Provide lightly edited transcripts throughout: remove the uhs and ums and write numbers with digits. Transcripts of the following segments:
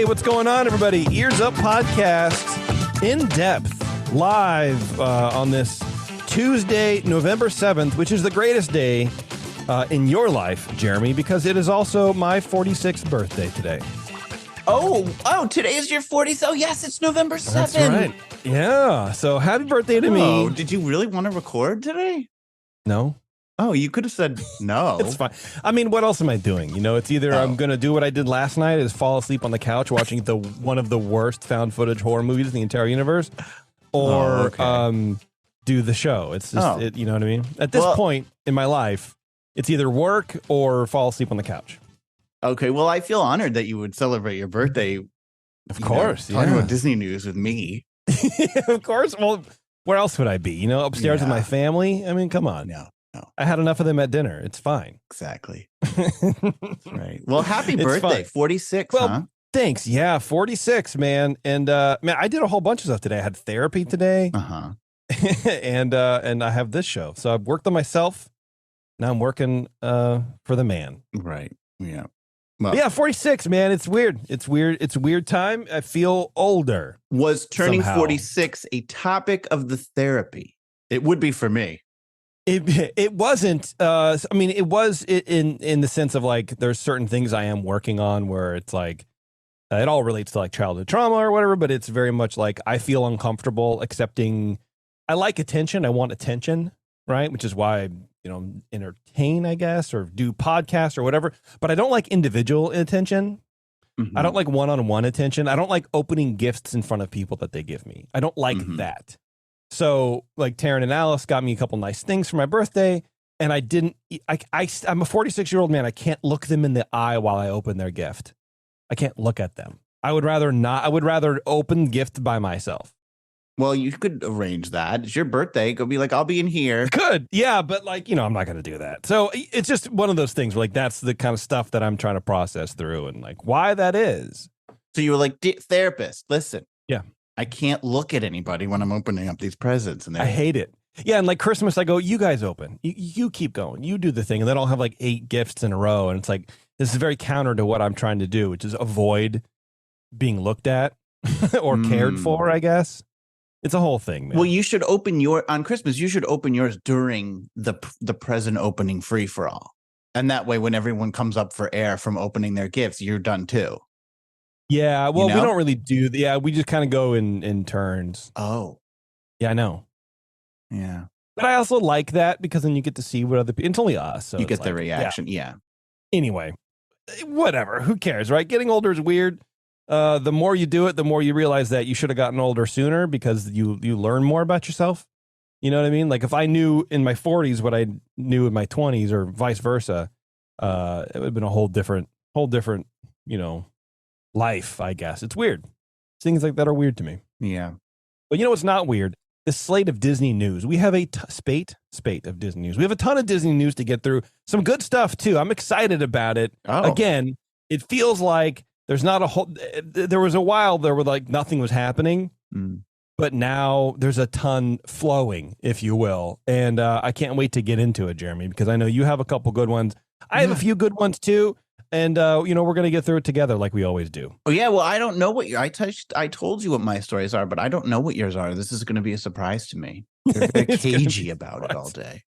Hey, what's going on, everybody? Ears Up podcast, in depth, live on this Tuesday, November 7th, which is the greatest day in your life, Jeremy, because it is also my 46th birthday today. Oh, today is your 40th. Oh, yes, it's November 7th. That's right. Yeah. So happy birthday to me. Did you really want to record today? No. Oh, you could have said no. It's fine. I mean, what else am I doing? You know, it's either I'm going to do what I did last night, is fall asleep on the couch watching one of the worst found footage horror movies in the entire universe, or do the show. It's just, you know what I mean? At this point in my life, it's either work or fall asleep on the couch. Okay, well, I feel honored that you would celebrate your birthday. Of course. Talking about Disney news with me. Of course. Well, where else would I be? You know, upstairs with my family? I mean, come on. No. I had enough of them at dinner. It's fine. Exactly. Right. Well, happy birthday. 46, huh? Thanks. Yeah, 46, man. And man, I did a whole bunch of stuff today. I had therapy today. And I have this show. So I've worked on myself. Now I'm working for the man. Right. Yeah. Well, yeah, 46, man. It's weird. It's weird. It's a weird time. I feel older. Was turning 46 a topic of the therapy? It would be for me. It wasn't. I mean, it was in the sense of like there's certain things I am working on where it's like it all relates to like childhood trauma or whatever, but it's very much like I feel uncomfortable accepting. I like attention. I want attention, right? Which is why entertain, I guess, or do podcasts or whatever. But I don't like individual attention. Mm-hmm. I don't like one-on-one attention. I don't like opening gifts in front of people that they give me. I don't like that. So like Taryn and Alice got me a couple nice things for my birthday, and I'm a 46-year-old man. I can't look them in the eye while I open their gift. I can't look at them. I would rather not. I would rather open gift by myself. Well, you could arrange that. It's your birthday. Go be like, I'll be in here. Good. Yeah, but like, I'm not going to do that. So it's just one of those things where like that's the kind of stuff that I'm trying to process through and like why that is. So you were like, therapist, listen. Yeah. I can't look at anybody when I'm opening up these presents. And I hate it. Yeah, and like Christmas, I go, you guys open. You keep going. You do the thing. And then I'll have like 8 gifts in a row. And it's like, this is very counter to what I'm trying to do, which is avoid being looked at or cared for, I guess. It's a whole thing, man. Well, you should open on Christmas, you should open yours during the present opening free-for-all. And that way, when everyone comes up for air from opening their gifts, you're done too. Yeah, well, we don't really do. Yeah, we just kind of go in turns. Oh, yeah, I know. Yeah, but I also like that because then you get to see what other people. It's only us, so you get the reaction. Yeah. Anyway, whatever. Who cares, right? Getting older is weird. The more you do it, the more you realize that you should have gotten older sooner because you learn more about yourself. You know what I mean? Like if I knew in my 40s what I knew in my 20s, or vice versa, it would have been a whole different, life, I guess. It's weird. Things like that are weird to me. Yeah. But you know what's not weird? The slate of Disney news. We have a spate of Disney news. We have a ton of Disney news to get through. Some good stuff, too. I'm excited about it. Oh. Again, it feels like there's not a whole... There was a while there where like nothing was happening. But now there's a ton flowing, if you will. And I can't wait to get into it, Jeremy, because I know you have a couple good ones. I have a few good ones, too. And, we're going to get through it together like we always do. Oh, yeah. Well, I don't know what I told you what my stories are, but I don't know what yours are. This is going to be a surprise to me. You're very cagey about it all day.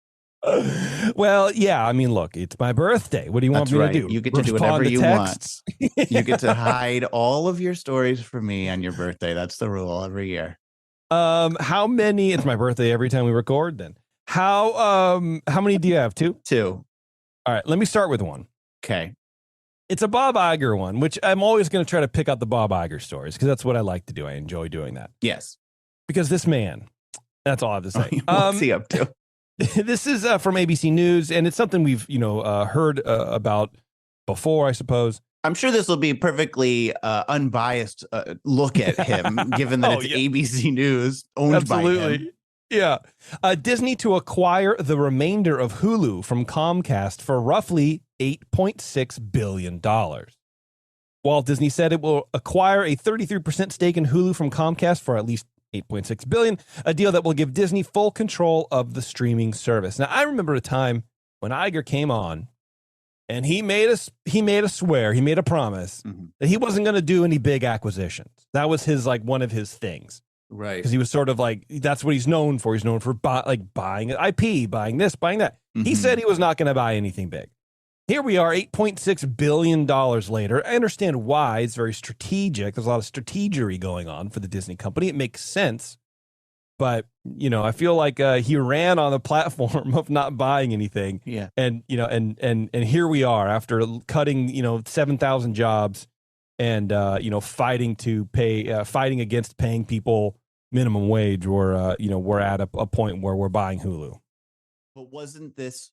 Well, yeah. I mean, look, it's my birthday. What do you want me to do? You get to do whatever you want. You get to hide all of your stories from me on your birthday. That's the rule every year. How many? It's my birthday every time we record. Then how many do you have? 2? 2. All right. Let me start with one. Okay. It's a Bob Iger one, which I'm always going to try to pick out the Bob Iger stories because that's what I like to do. I enjoy doing that. Yes. Because this man, that's all I have to say. What's he up to? This is from ABC News, and it's something we've, heard about before, I suppose. I'm sure this will be a perfectly unbiased look at him, given that it's ABC News owned by him. Yeah. Disney to acquire the remainder of Hulu from Comcast for roughly $8.6 billion. Walt Disney said it will acquire a 33% stake in Hulu from Comcast for at least $8.6 billion, a deal that will give Disney full control of the streaming service. Now, I remember a time when Iger came on And he made a promise that he wasn't going to do any big acquisitions. That was his like one of his things. Right. Because he was sort of like, that's what he's known for. He's known for buying IP, buying this, buying that. He said he was not going to buy anything big. Here we are, $8.6 billion later. I understand why. It's very strategic. There's a lot of strategery going on for the Disney company. It makes sense. But, I feel like he ran on the platform of not buying anything. Yeah. And, and here we are after cutting, 7,000 jobs and, fighting against paying people minimum wage. Or, we're at a point where we're buying Hulu. But wasn't this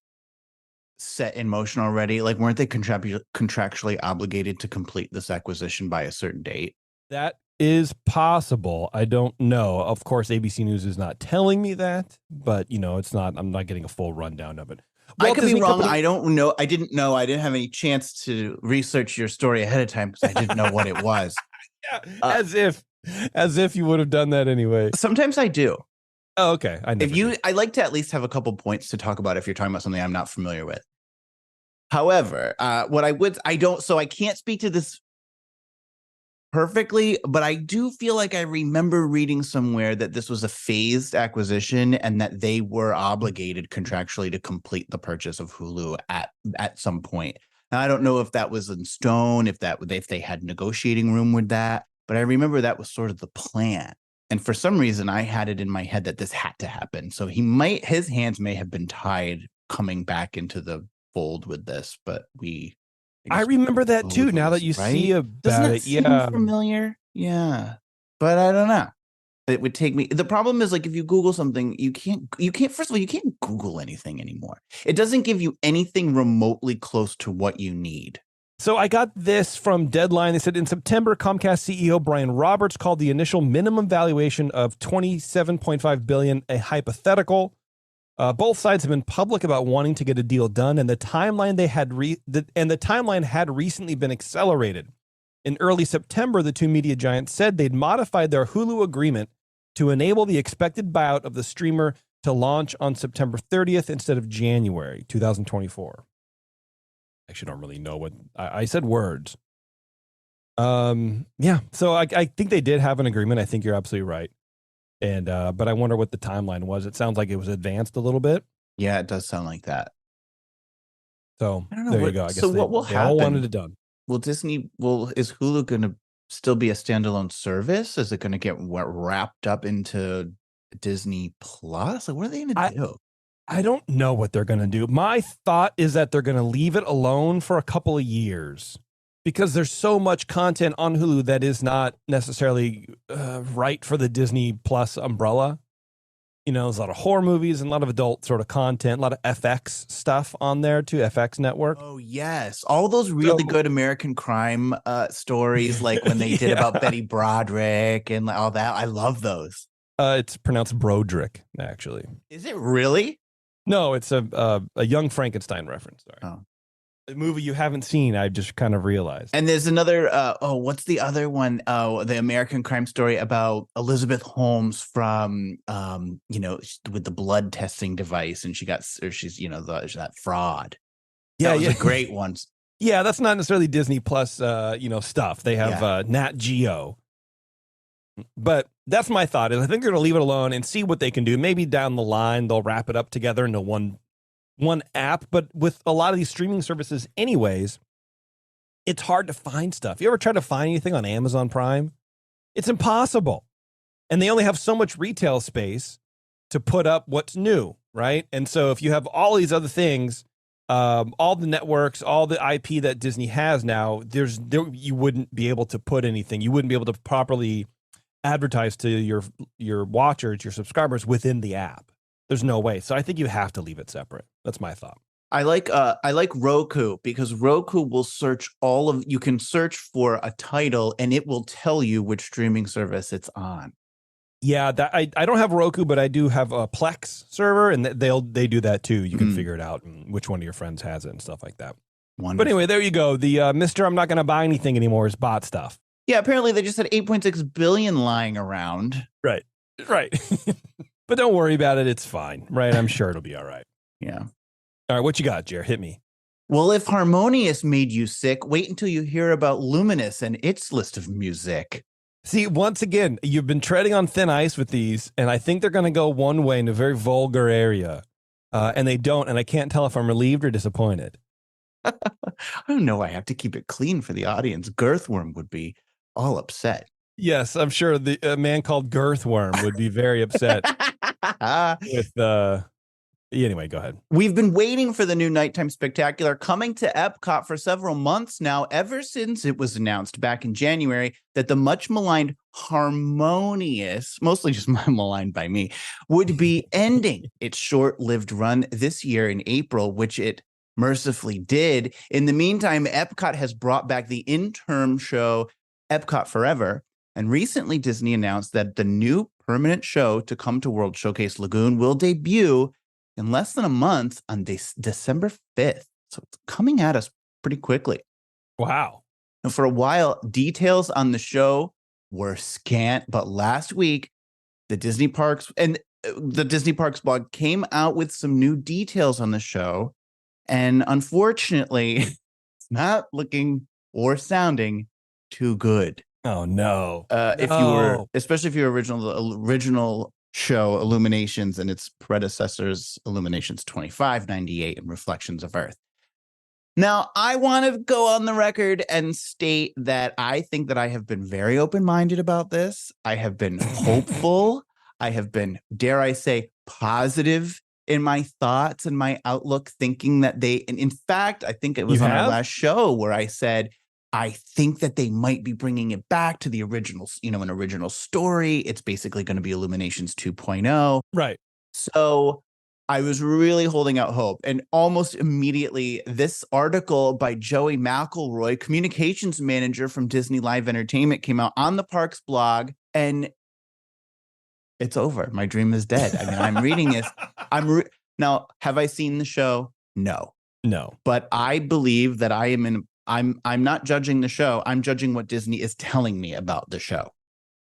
set in motion already? Like, weren't they contractually obligated to complete this acquisition by a certain date? That is possible. I don't know. Of course, ABC News is not telling me that, but it's not. I'm not getting a full rundown of it. I could be wrong. I don't know. I didn't know. I didn't have any chance to research your story ahead of time because I didn't know what it was. Yeah, as if you would have done that anyway. Sometimes I do. Oh, okay. I like to at least have a couple points to talk about if you're talking about something I'm not familiar with. However, I can't speak to this perfectly, but I do feel like I remember reading somewhere that this was a phased acquisition and that they were obligated contractually to complete the purchase of Hulu at some point. Now, I don't know if that was in stone, if they had negotiating room with that, but I remember that was sort of the plan. And for some reason, I had it in my head that this had to happen. So his hands may have been tied coming back into the fold with this, but I remember that too. Now that you see about Doesn't that it, seem familiar? Yeah, but I don't know. It would take me. The problem is, like, if you Google something, you can't. First of all, you can't Google anything anymore. It doesn't give you anything remotely close to what you need. So I got this from Deadline. They said in September, Comcast CEO Brian Roberts called the initial minimum valuation of $27.5 billion a hypothetical. Both sides have been public about wanting to get a deal done, and the timeline had recently been accelerated. In early September, the two media giants said they'd modified their Hulu agreement to enable the expected buyout of the streamer to launch on September 30th instead of January 2024. Actually, don't really know what I said. Words. Yeah. So I think they did have an agreement. I think you're absolutely right. And but I wonder what the timeline was. It sounds like it was advanced a little bit. Yeah, it does sound like that. So I don't know. There you go. I guess what will happen? All wanted it done. Is Hulu going to still be a standalone service? Is it going to get wrapped up into Disney Plus? Like, what are they going to do? I don't know what they're going to do. My thought is that they're going to leave it alone for a couple of years because there's so much content on Hulu that is not necessarily right for the Disney Plus umbrella. There's a lot of horror movies and a lot of adult sort of content, a lot of FX stuff on there too, FX network. Oh, yes. All those really good American crime stories, like when they did about Betty Broderick and all that. I love those. It's pronounced Broderick, actually. Is it really? No, it's a Young Frankenstein reference. Sorry. Oh. A movie you haven't seen, I just kind of realized. And there's another, what's the other one? The American crime story about Elizabeth Holmes from, with the blood testing device, and she's that fraud. That was a great one. Yeah, that's not necessarily Disney Plus, stuff. They have Nat Geo. But that's my thought. Is I think they're going to leave it alone and see what they can do. Maybe down the line they'll wrap it up together into one app. But with a lot of these streaming services, anyways, it's hard to find stuff. You ever try to find anything on Amazon Prime? It's impossible, and they only have so much retail space to put up what's new, right? And so if you have all these other things, all the networks, all the IP that Disney has now, you wouldn't be able to put anything. You wouldn't be able to properly advertise to your watchers, your subscribers within the app. There's no way. So I think you have to leave it separate. That's my thought. I like Roku because Roku will you can search for a title and it will tell you which streaming service it's on. Yeah, I don't have Roku, but I do have a Plex server, and they do that too. You can figure it out and which one of your friends has it and stuff like that. Wonderful. But anyway, there you go. The Mr. I'm not going to buy anything anymore is bot stuff. Yeah, apparently they just had 8.6 billion lying around. Right. But don't worry about it. It's fine, right? I'm sure it'll be all right. Yeah. All right, what you got, Jer? Hit me. Well, if Harmonious made you sick, wait until you hear about Luminous and its list of music. See, once again, you've been treading on thin ice with these, and I think they're going to go one way in a very vulgar area, and they don't, and I can't tell if I'm relieved or disappointed. I don't know. I have to keep it clean for the audience. Girthworm would be all upset. Yes, I'm sure a man called Girthworm would be very upset with anyway, go ahead. We've been waiting for the new Nighttime Spectacular coming to Epcot for several months now, ever since it was announced back in January that the much maligned Harmonious, mostly just maligned by me, would be ending its short-lived run this year in April, which it mercifully did. In the meantime, Epcot has brought back the interim show Epcot Forever, and recently Disney announced that the new permanent show to come to World Showcase Lagoon will debut in less than a month on December 5th. So it's coming at us pretty quickly. Wow. And for a while, details on the show were scant, but last week, the Disney Parks blog came out with some new details on the show. And unfortunately, it's not looking or sounding too good. Oh, no. Especially if you were original show Illuminations and its predecessors, Illuminations 2598 and Reflections of Earth. Now, I want to go on the record and state that I think that I have been very open-minded about this. I have been hopeful. I have been, dare I say, positive in my thoughts and my outlook, thinking that and in fact, I think it was on our last show where I said, I think that they might be bringing it back to the original, an original story. It's basically going to be Illuminations 2.0. Right. So I was really holding out hope. And almost immediately, this article by Joey McElroy, communications manager from Disney Live Entertainment, came out on the Parks blog, and it's over. My dream is dead. I mean, I'm reading this. Now, have I seen the show? No. But I believe that I'm not judging the show. I'm judging what Disney is telling me about the show.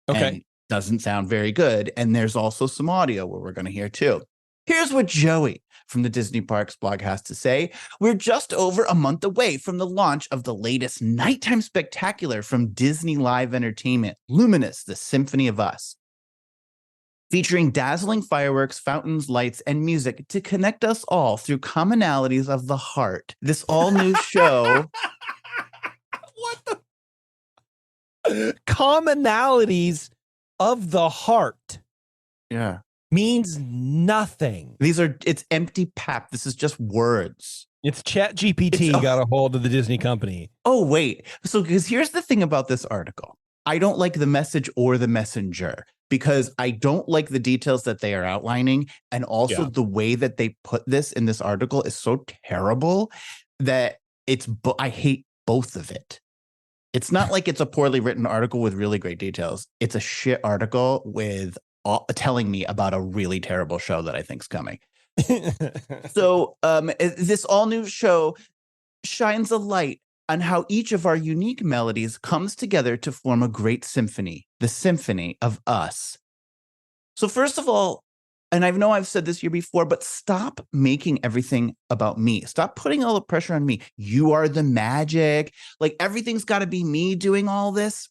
Okay. And doesn't sound very good. And there's also some audio where we're going to hear too. Here's what Joey from the Disney Parks blog has to say. We're just over a month away from the launch of the latest nighttime spectacular from Disney Live Entertainment, Luminous, the Symphony of Us. Featuring dazzling fireworks, fountains, lights, and music to connect us all through commonalities of the heart. This all-new show... What the... Commonalities of the heart. Yeah. Means nothing. It's empty pap. This is just words. It's ChatGPT got a hold of the Disney company. Oh, wait. So, because here's the thing about this article. I don't like the message or the messenger because I don't like the details that they are outlining. And also the way that they put this in this article is so terrible that I hate both of it. It's not like it's a poorly written article with really great details. It's a shit article with telling me about a really terrible show that I think's coming. So this all new show shines a light on how each of our unique melodies comes together to form a great symphony, the Symphony of Us. So first of all, and I know I've said this year before, but stop making everything about me. Stop putting all the pressure on me. You are the magic. Like everything's got to be me doing all this.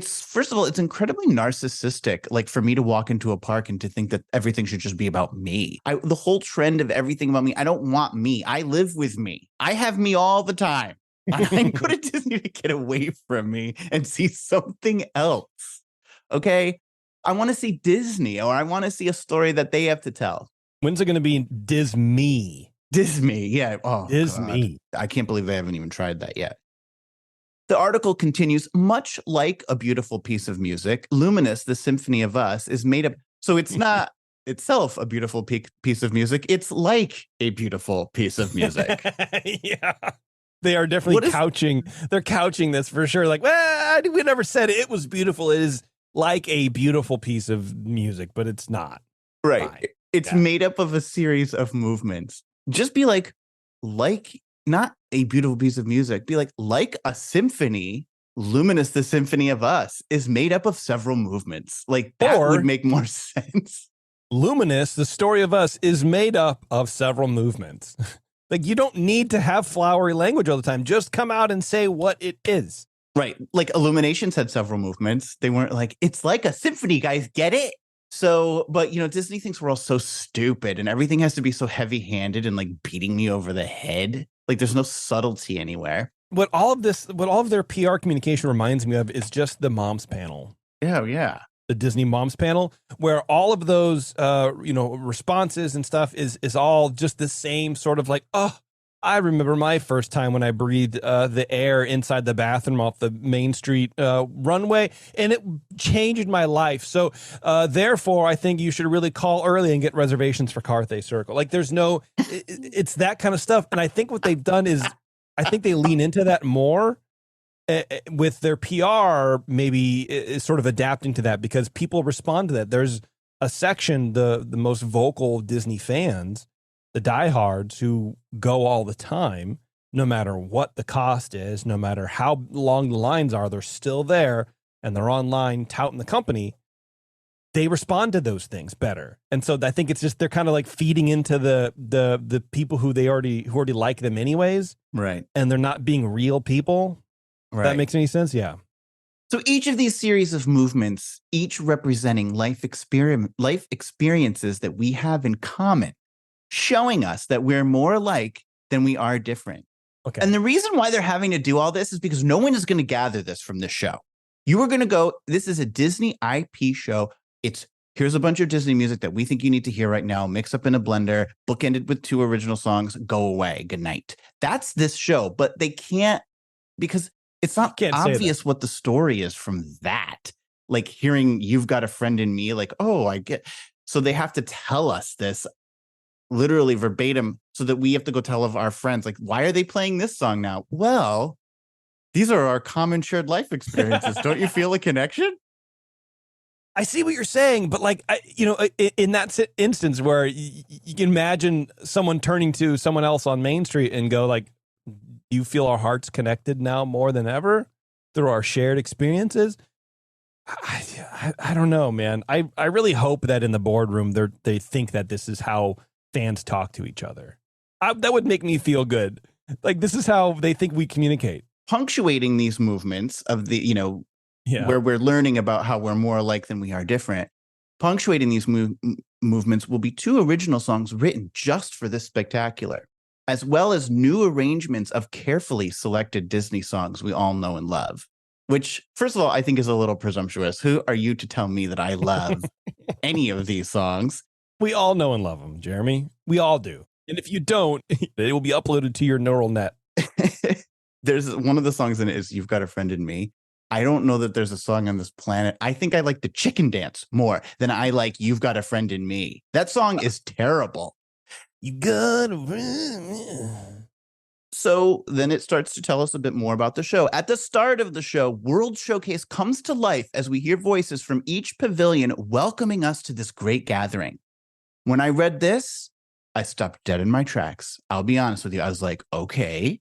First of all, it's incredibly narcissistic, like for me to walk into a park and to think that everything should just be about me. The whole trend of everything about me, I don't want me. I live with me. I have me all the time. I go to Disney to get away from me and see something else. Okay? I want to see Disney, or I want to see a story that they have to tell. When's it going to be Disney? Disney, yeah. Oh, Disney. God. I can't believe they haven't even tried that yet. The article continues, much like a beautiful piece of music, Luminous, the Symphony of Us, is made up. So it's not itself a beautiful piece of music. It's like a beautiful piece of music. Yeah. They are definitely they're couching this for sure. Like, well, we never said it was beautiful. It is like a beautiful piece of music, but it's not. Right. Fine. It's made up of a series of movements. Just be like not a beautiful piece of music. Be like a symphony, Luminous, the Symphony of Us, is made up of several movements. Like that would make more sense. Luminous, the story of us, is made up of several movements. Like, you don't need to have flowery language all the time. Just come out and say what it is. Right. Like Illuminations had several movements. They weren't like, it's like a symphony, guys. Get it? So, but Disney thinks we're all so stupid and everything has to be so heavy handed and like beating me over the head. Like there's no subtlety anywhere. What all of their PR communication reminds me of is just the moms panel. Yeah. The Disney moms panel, where all of those, responses and stuff is all just the same sort of like, oh, I remember my first time when I breathed the air inside the bathroom off the Main Street runway, and it changed my life. So therefore, I think you should really call early and get reservations for Carthay Circle. Like it's that kind of stuff. And I think what they've done is, I think they lean into that more with their PR, maybe is sort of adapting to that because people respond to that. There's a section, the most vocal Disney fans, the diehards who go all the time, no matter what the cost is, no matter how long the lines are, they're still there and they're online touting the company. They respond to those things better. And so I think it's just, they're kind of like feeding into the people who already like them anyways. Right. And they're not being real people. Right. That makes any sense? Yeah. So each of these series of movements, each representing life experiences that we have in common, showing us that we're more alike than we are different. Okay. And the reason why they're having to do all this is because no one is going to gather this from this show. You are going to go, this is a Disney IP show. Here's a bunch of Disney music that we think you need to hear right now, mix up in a blender, bookended with 2 original songs, go away, good night. That's this show, but they can't, because it's not obvious what the story is from that. Like hearing You've Got a Friend in Me, like, oh, I get. So they have to tell us this literally verbatim so that we have to go tell of our friends, like, why are they playing this song now? Well, these are our common shared life experiences. Don't you feel a connection? I see what you're saying, but like, in that instance where you can imagine someone turning to someone else on Main Street and go like, do you feel our hearts connected now more than ever through our shared experiences? I don't know, man. I really hope that in the boardroom they think that this is how fans talk to each other. That would make me feel good. Like this is how they think we communicate. Punctuating these movements of the, where we're learning about how we're more alike than we are different. Punctuating these movements will be 2 original songs written just for this spectacular, as well as new arrangements of carefully selected Disney songs we all know and love, which, first of all, I think is a little presumptuous. Who are you to tell me that I love any of these songs? We all know and love them, Jeremy. We all do. And if you don't, it will be uploaded to your neural net. There's one of the songs in it is You've Got a Friend in Me. I don't know that there's a song on this planet. I think I like the Chicken Dance more than I like You've Got a Friend in Me. That song is terrible. You got a friend. So then it starts to tell us a bit more about the show. At the start of the show, World Showcase comes to life as we hear voices from each pavilion welcoming us to this great gathering. When I read this, I stopped dead in my tracks. I'll be honest with you. I was like, okay,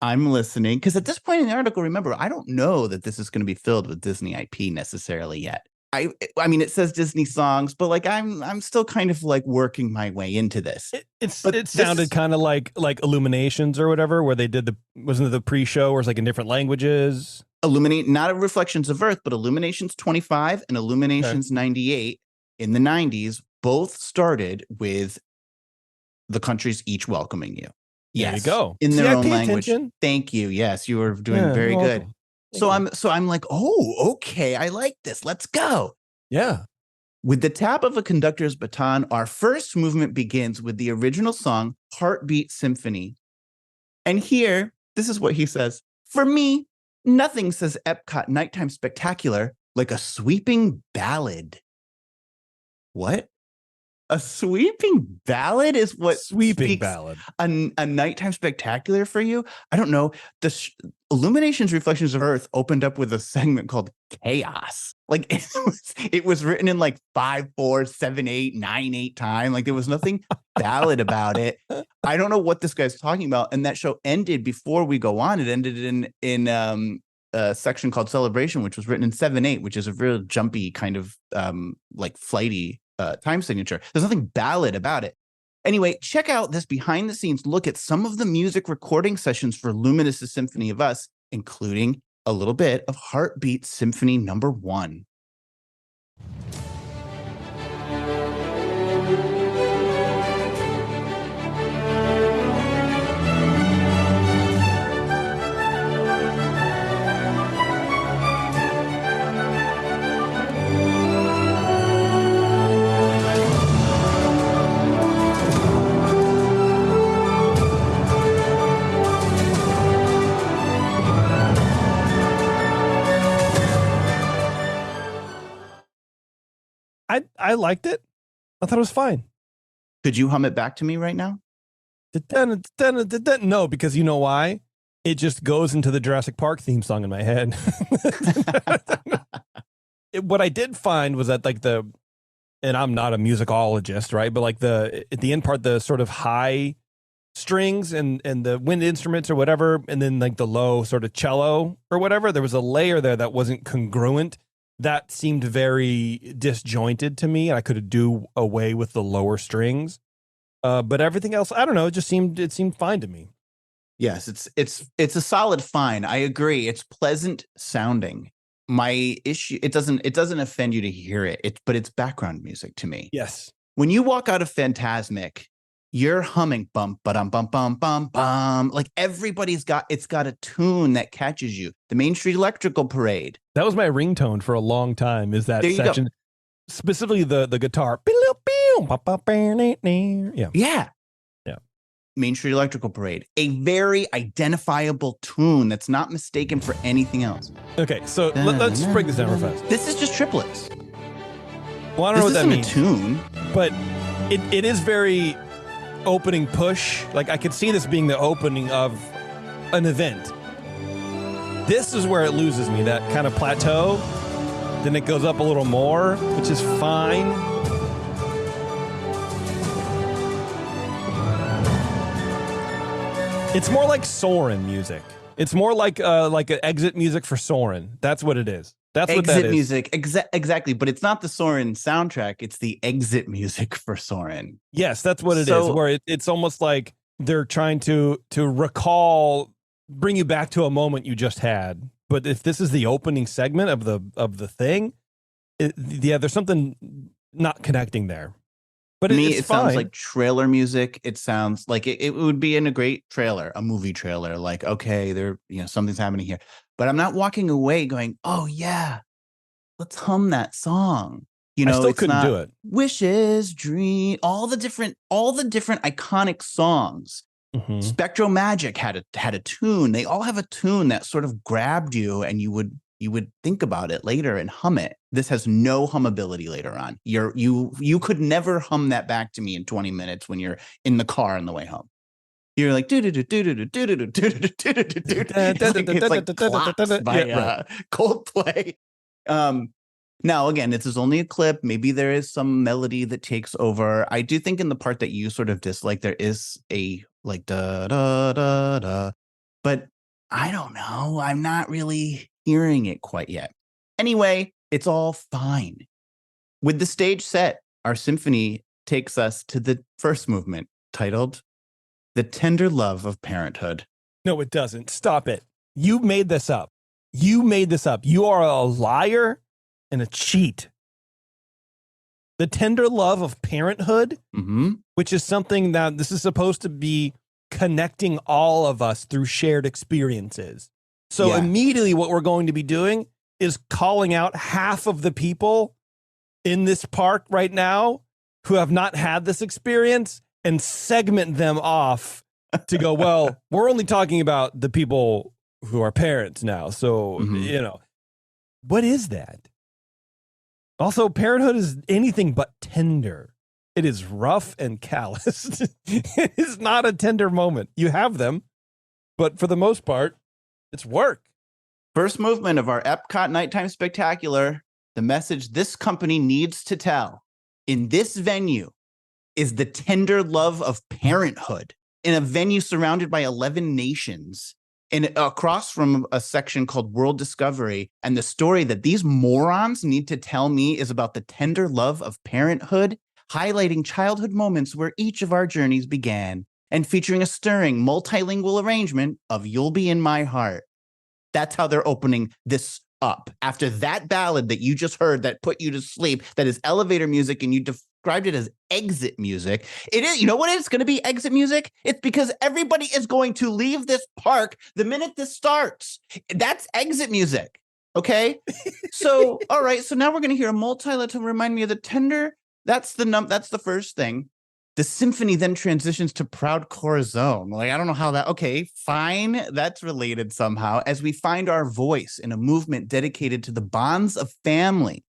I'm listening. Because at this point in the article, remember, I don't know that this is going to be filled with Disney IP necessarily yet. I mean, it says Disney songs, but like I'm still kind of like working my way into this. It sounded kind of like Illuminations or whatever, where they did wasn't it the pre-show where it's like in different languages? Not Reflections of Earth, but Illuminations 25 and Illuminations 98 in the 90s both started with the countries each welcoming you. Yes, there you go. In their own language. Attention. Thank you. Yes, you were doing very good. So I'm like, oh, okay, I like this. Let's go. Yeah. With the tap of a conductor's baton, our first movement begins with the original song, Heartbeat Symphony. And here, this is what he says. For me, nothing says Epcot Nighttime Spectacular like a sweeping ballad. What? A sweeping ballad is what ballad. A nighttime spectacular for you? I don't know. The Illuminations Reflections of Earth opened up with a segment called Chaos. Like it was written in like 5/4, 7/8, 9/8 time. Like there was nothing ballad about it. I don't know what this guy's talking about. And that show ended before we go on. It ended in a section called Celebration, which was written in 7/8, which is a real jumpy kind of like flighty time signature. There's nothing ballad about it. Anyway, check out this behind the scenes look at some of the music recording sessions for Luminous' Symphony of Us, including a little bit of Heartbeat Symphony number 1. I liked it. I thought it was fine. Could you hum it back to me right now? No, because you know why? It just goes into the Jurassic Park theme song in my head. What I did find was that like and I'm not a musicologist, right? But like at the end part, the sort of high strings and the wind instruments or whatever, and then like the low sort of cello or whatever, there was a layer there that wasn't congruent. That seemed very disjointed to me, and I could do away with the lower strings. But everything else, I don't know, it seemed fine to me. Yes, it's a solid fine. I agree. It's pleasant sounding. My issue, it doesn't offend you to hear it. But it's background music to me. Yes. When you walk out of Fantasmic, you're humming bum ba-dum bum bum bum bum. Like everybody's got a tune that catches you. The Main Street Electrical Parade. That was my ringtone for a long time, is that section. Go. Specifically the guitar. Yeah. Yeah. Yeah. Main Street Electrical Parade. A very identifiable tune that's not mistaken for anything else. Okay, so let's break this down real fast. This is just triplets. Well, I don't know what that means. This isn't a tune. But it is very opening push. Like I could see this being the opening of an event. This is where it loses me, that kind of plateau. Then it goes up a little more, which is fine. It's more like Soarin' music. It's more like an exit music for Soarin'. That's what it is. That's what that is. Exit music, exactly. But it's not the Soarin' soundtrack. It's the exit music for Soarin'. Yes, that's what it is. Where it's almost like they're trying to recall, bring you back to a moment you just had. But if this is the opening segment of the thing, there's something not connecting there. But it sounds like trailer music. It sounds like it would be in a great trailer, a movie trailer. Like, okay, something's happening here. But I'm not walking away going, oh yeah, let's hum that song. I still couldn't do it. Wishes, dream, all the different iconic songs. Mm-hmm. Spectro Magic had a tune. They all have a tune that sort of grabbed you, and you would think about it later and hum it. This has no hummability later on. You could never hum that back to me in 20 minutes when you're in the car on the way home. You're like do do do do do do do do do do do do. It's like Clocks by Coldplay. Now again, this is only a clip. Maybe there is some melody that takes over. I do think in the part that you sort of dislike, there is a like da da da da, but I don't know. I'm not really hearing it quite yet. Anyway, it's all fine. With the stage set, our symphony takes us to the first movement, titled The Tender Love of Parenthood. No, it doesn't. Stop it. You made this up. You are a liar and a cheat. The Tender Love of Parenthood, which is something that this is supposed to be connecting all of us through shared experiences. So immediately what we're going to be doing is calling out half of the people in this park right now who have not had this experience and segment them off to go, well, we're only talking about the people who are parents now. So, what is that? Also, parenthood is anything but tender. It is rough and calloused. It is not a tender moment. You have them, but for the most part, it's work. First movement of our Epcot Nighttime Spectacular, the message this company needs to tell in this venue is the tender love of parenthood in a venue surrounded by 11 nations and across from a section called World Discovery. And the story that these morons need to tell me is about the tender love of parenthood. highlighting childhood moments where each of our journeys began, and featuring a stirring multilingual arrangement of You'll Be in My Heart. That's how they're opening this up. After that ballad that you just heard that put you to sleep, that is elevator music, and you described it as exit music. It is, you know what it's going to be exit music? It's because everybody is going to leave this park the minute this starts. That's exit music. Okay. So, all right. So now we're going to hear a multi to remind me of the tender. That's the first thing. The symphony then transitions to Proud Corazon. Like, I don't know how that, okay, fine. That's related somehow as we find our voice in a movement dedicated to the bonds of family.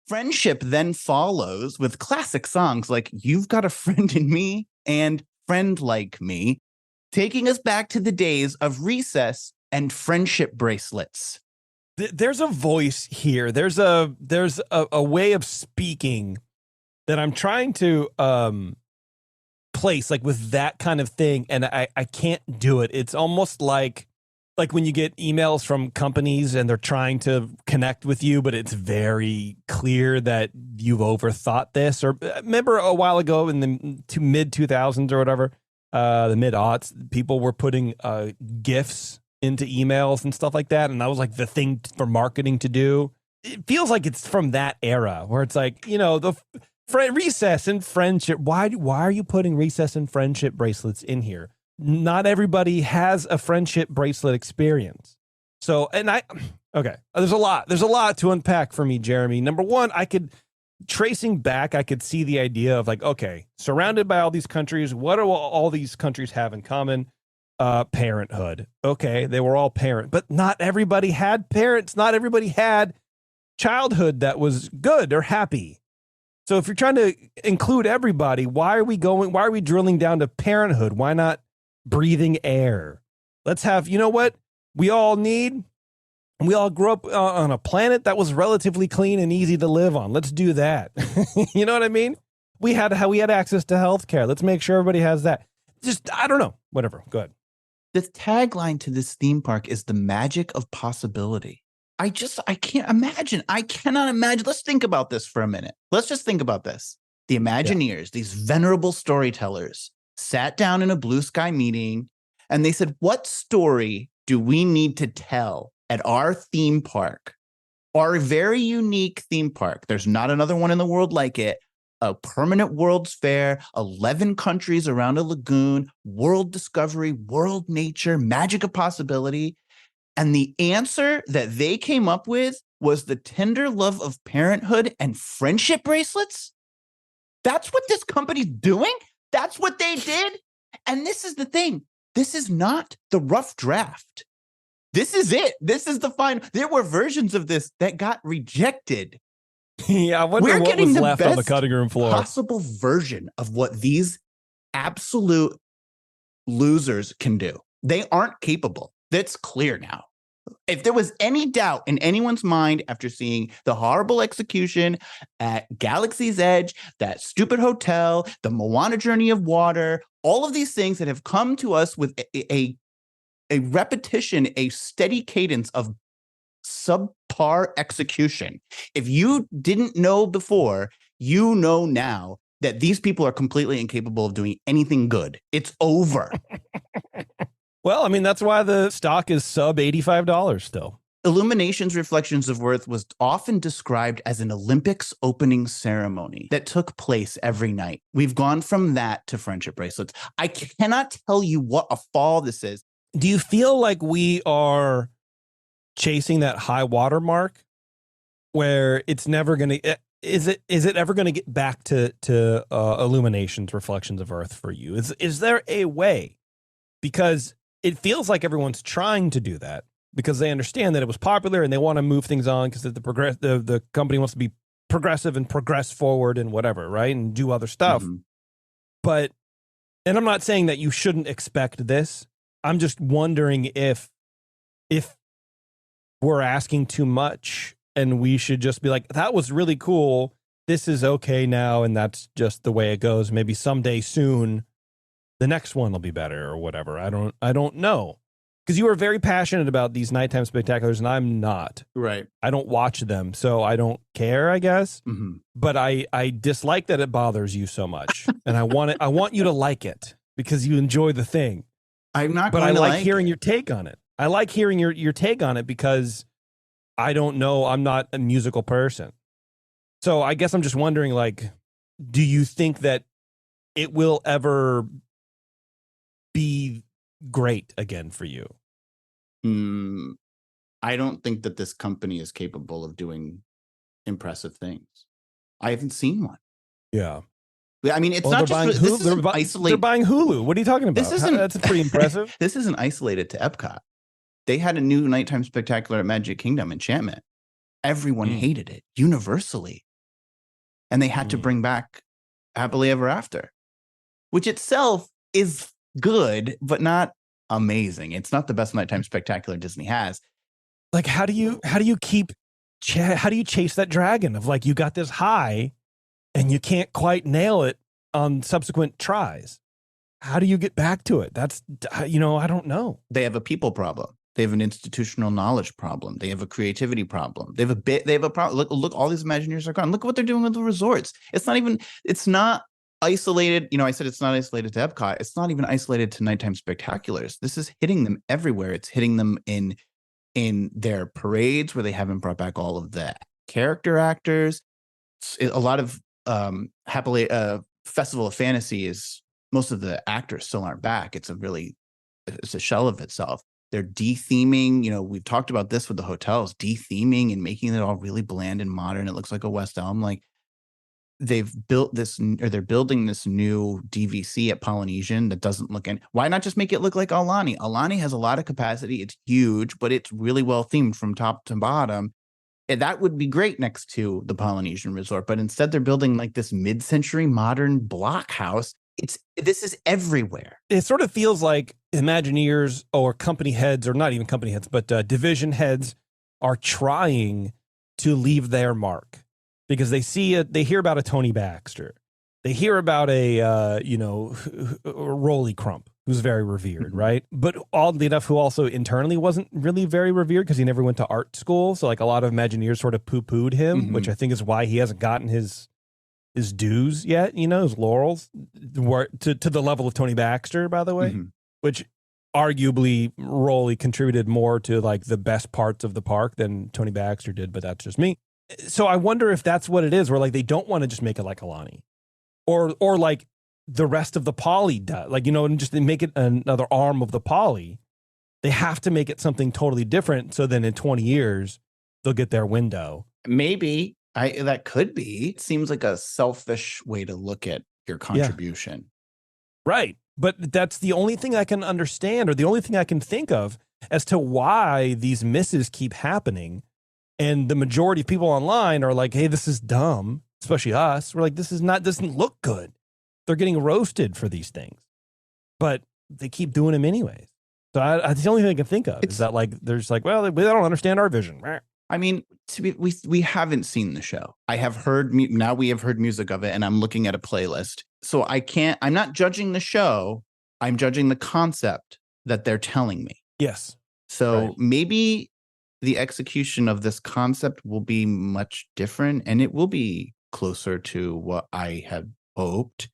Friendship then follows with classic songs like You've Got a Friend in Me and Friend Like Me, taking us back to the days of recess and friendship bracelets. There's a voice here. There's a way of speaking that I'm trying to place, like with that kind of thing, and I can't do it. It's almost like when you get emails from companies and they're trying to connect with you, but it's very clear that you've overthought this. Or remember a while ago in the mid 2000s or whatever, the mid aughts, people were putting GIFs into emails and stuff like that, and that was like the thing for marketing to do. It feels like it's from that era where it's like, you know, the recess and friendship. Why are you putting recess and friendship bracelets in here? Not everybody has a friendship bracelet experience. So, there's a lot to unpack for me, Jeremy. Number one, tracing back, I could see the idea of like, okay, surrounded by all these countries, what do all these countries have in common? Parenthood. Okay, they were all parent, but not everybody had parents. Not everybody had childhood that was good or happy. So if you're trying to include everybody, why are we drilling down to parenthood? Why not breathing air? Let's have, you know what we all need? We all grew up on a planet that was relatively clean and easy to live on. Let's do that. You know what I mean? We had access to healthcare. Let's make sure everybody has that. Just, I don't know, whatever. Go ahead. The tagline to this theme park is the magic of possibility. I can't imagine. I cannot imagine. Let's think about this for a minute. Let's just think about this. The Imagineers, these venerable storytellers, sat down in a blue sky meeting and they said, what story do we need to tell at our theme park? Our very unique theme park. There's not another one in the world like it. A permanent World's Fair, 11 countries around a lagoon, world discovery, world nature, magic of possibility. And the answer that they came up with was the tender love of parenthood and friendship bracelets. That's what this company's doing. That's what they did. And this is the thing. This is not the rough draft. This is it. This is the final. There were versions of this that got rejected. Yeah, I wonder what was left on the cutting room floor. Possible version of what these absolute losers can do. They aren't capable. That's clear now. If there was any doubt in anyone's mind after seeing the horrible execution at Galaxy's Edge, that stupid hotel, the Moana Journey of Water, all of these things that have come to us with a repetition, a steady cadence of subpar execution. If you didn't know before, you know now that these people are completely incapable of doing anything good. It's over. Well, I mean, that's why the stock is sub $85 still. Illuminations Reflections of Earth was often described as an Olympics opening ceremony that took place every night. We've gone from that to friendship bracelets. I cannot tell you what a fall this is. Do you feel like we are chasing that high water mark where it's never going to, is it ever going to get back to Illuminations Reflections of Earth for you? Is there a way? Because it feels like everyone's trying to do that because they understand that it was popular and they want to move things on because the company wants to be progressive and progress forward and whatever, right? And do other stuff. Mm-hmm. But, and I'm not saying that you shouldn't expect this. I'm just wondering if we're asking too much and we should just be like, that was really cool. This is okay now. And that's just the way it goes. Maybe someday soon, the next one will be better or whatever. I don't know. because you are very passionate about these nighttime spectaculars, and I'm not. Right. I don't watch them, so I don't care, I guess. Mm-hmm. But I dislike that it bothers you so much, and I want you to like it because you enjoy the thing. I'm not, but going I to like hearing your take on it. I like hearing your take on it because I don't know. I'm not a musical person, so I guess I'm just wondering, like, do you think that it will ever be great again for you? I don't think that this company is capable of doing impressive things. I haven't seen one. Yeah. I mean, it's Well, not just buying this Hulu. isn't isolated. They're buying Hulu. What are you talking about? This isn't That's pretty impressive. This isn't isolated to Epcot. They had a new nighttime spectacular at Magic Kingdom, Enchantment. Everyone hated it universally, and they had to bring back Happily Ever After, which itself is good, but not amazing. It's not the best nighttime spectacular Disney has. Like, how do you chase that dragon of, like, you got this high and you can't quite nail it on subsequent tries? How do you get back to it? That's, I don't know. They have a people problem. They have an institutional knowledge problem. They have a creativity problem. They have a problem. Look, all these Imagineers are gone. Look at what they're doing with the resorts. It's not isolated. I said it's not isolated to Epcot. It's not even isolated to nighttime spectaculars. This is hitting them everywhere. It's hitting them in their parades where they haven't brought back all of the character actors. A lot of Festival of Fantasy is, most of the actors still aren't back. It's a shell of itself. They're de-theming. We've talked about this with the hotels, de-theming and making it all really bland and modern. It looks like a West Elm. Like, they've built this, or they're building this new DVC at Polynesian that doesn't look in. Why not just make it look like Aulani? Aulani has a lot of capacity. It's huge, but it's really well themed from top to bottom. And that would be great next to the Polynesian Resort. But instead, they're building like this mid-century modern block house. This is everywhere. It sort of feels like Imagineers or company heads, or not even company heads, but division heads are trying to leave their mark because they hear about a Tony Baxter. They hear about a Rolly Crump, who's very revered, right? But oddly enough, who also internally wasn't really very revered because he never went to art school. So, like, a lot of Imagineers sort of poo-pooed him, which I think is why he hasn't gotten his dues yet, his laurels, to the level of Tony Baxter, by the way, which arguably Rolly contributed more to, like, the best parts of the park than Tony Baxter did, but that's just me. So I wonder if that's what it is, where, like, they don't want to just make it like Aulani or like the rest of the Poly does, like, and just make it another arm of the Poly. They have to make it something totally different, so then in 20 years they'll get their window. Maybe that could be. It seems like a selfish way to look at your contribution. Yeah. Right. But that's the only thing I can understand, or the only thing I can think of as to why these misses keep happening. And the majority of people online are like, hey, this is dumb, especially us. We're like, doesn't look good. They're getting roasted for these things, but they keep doing them anyways. So that's the only thing I can think of, is that, like, there's like, well, they don't understand our vision. I mean, we haven't seen the show. I have heard, now we have heard music of it, and I'm looking at a playlist. So I'm not judging the show. I'm judging the concept that they're telling me. Yes. So maybe the execution of this concept will be much different, and it will be closer to what I had hoped.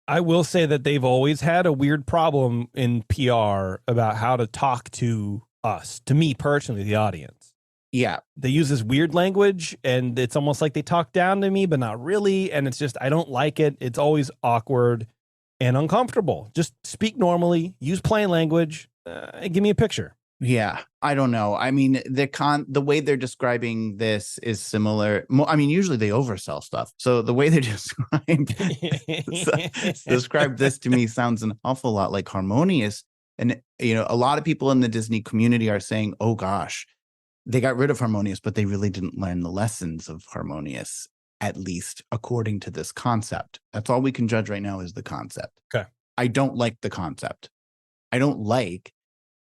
I will say that they've always had a weird problem in PR about how to talk to us, to me personally, the audience. Yeah. They use this weird language, and it's almost like they talk down to me, but not really. And it's just, I don't like it. It's always awkward and uncomfortable. Just speak normally, use plain language, and give me a picture. Yeah, I don't know. I mean, the way they're describing this is similar. I mean, usually they oversell stuff. So the way they describe this to me sounds an awful lot like Harmonious. And, a lot of people in the Disney community are saying, oh gosh, they got rid of Harmonious, but they really didn't learn the lessons of Harmonious, at least according to this concept. That's all we can judge right now is the concept. Okay. I don't like the concept. I don't like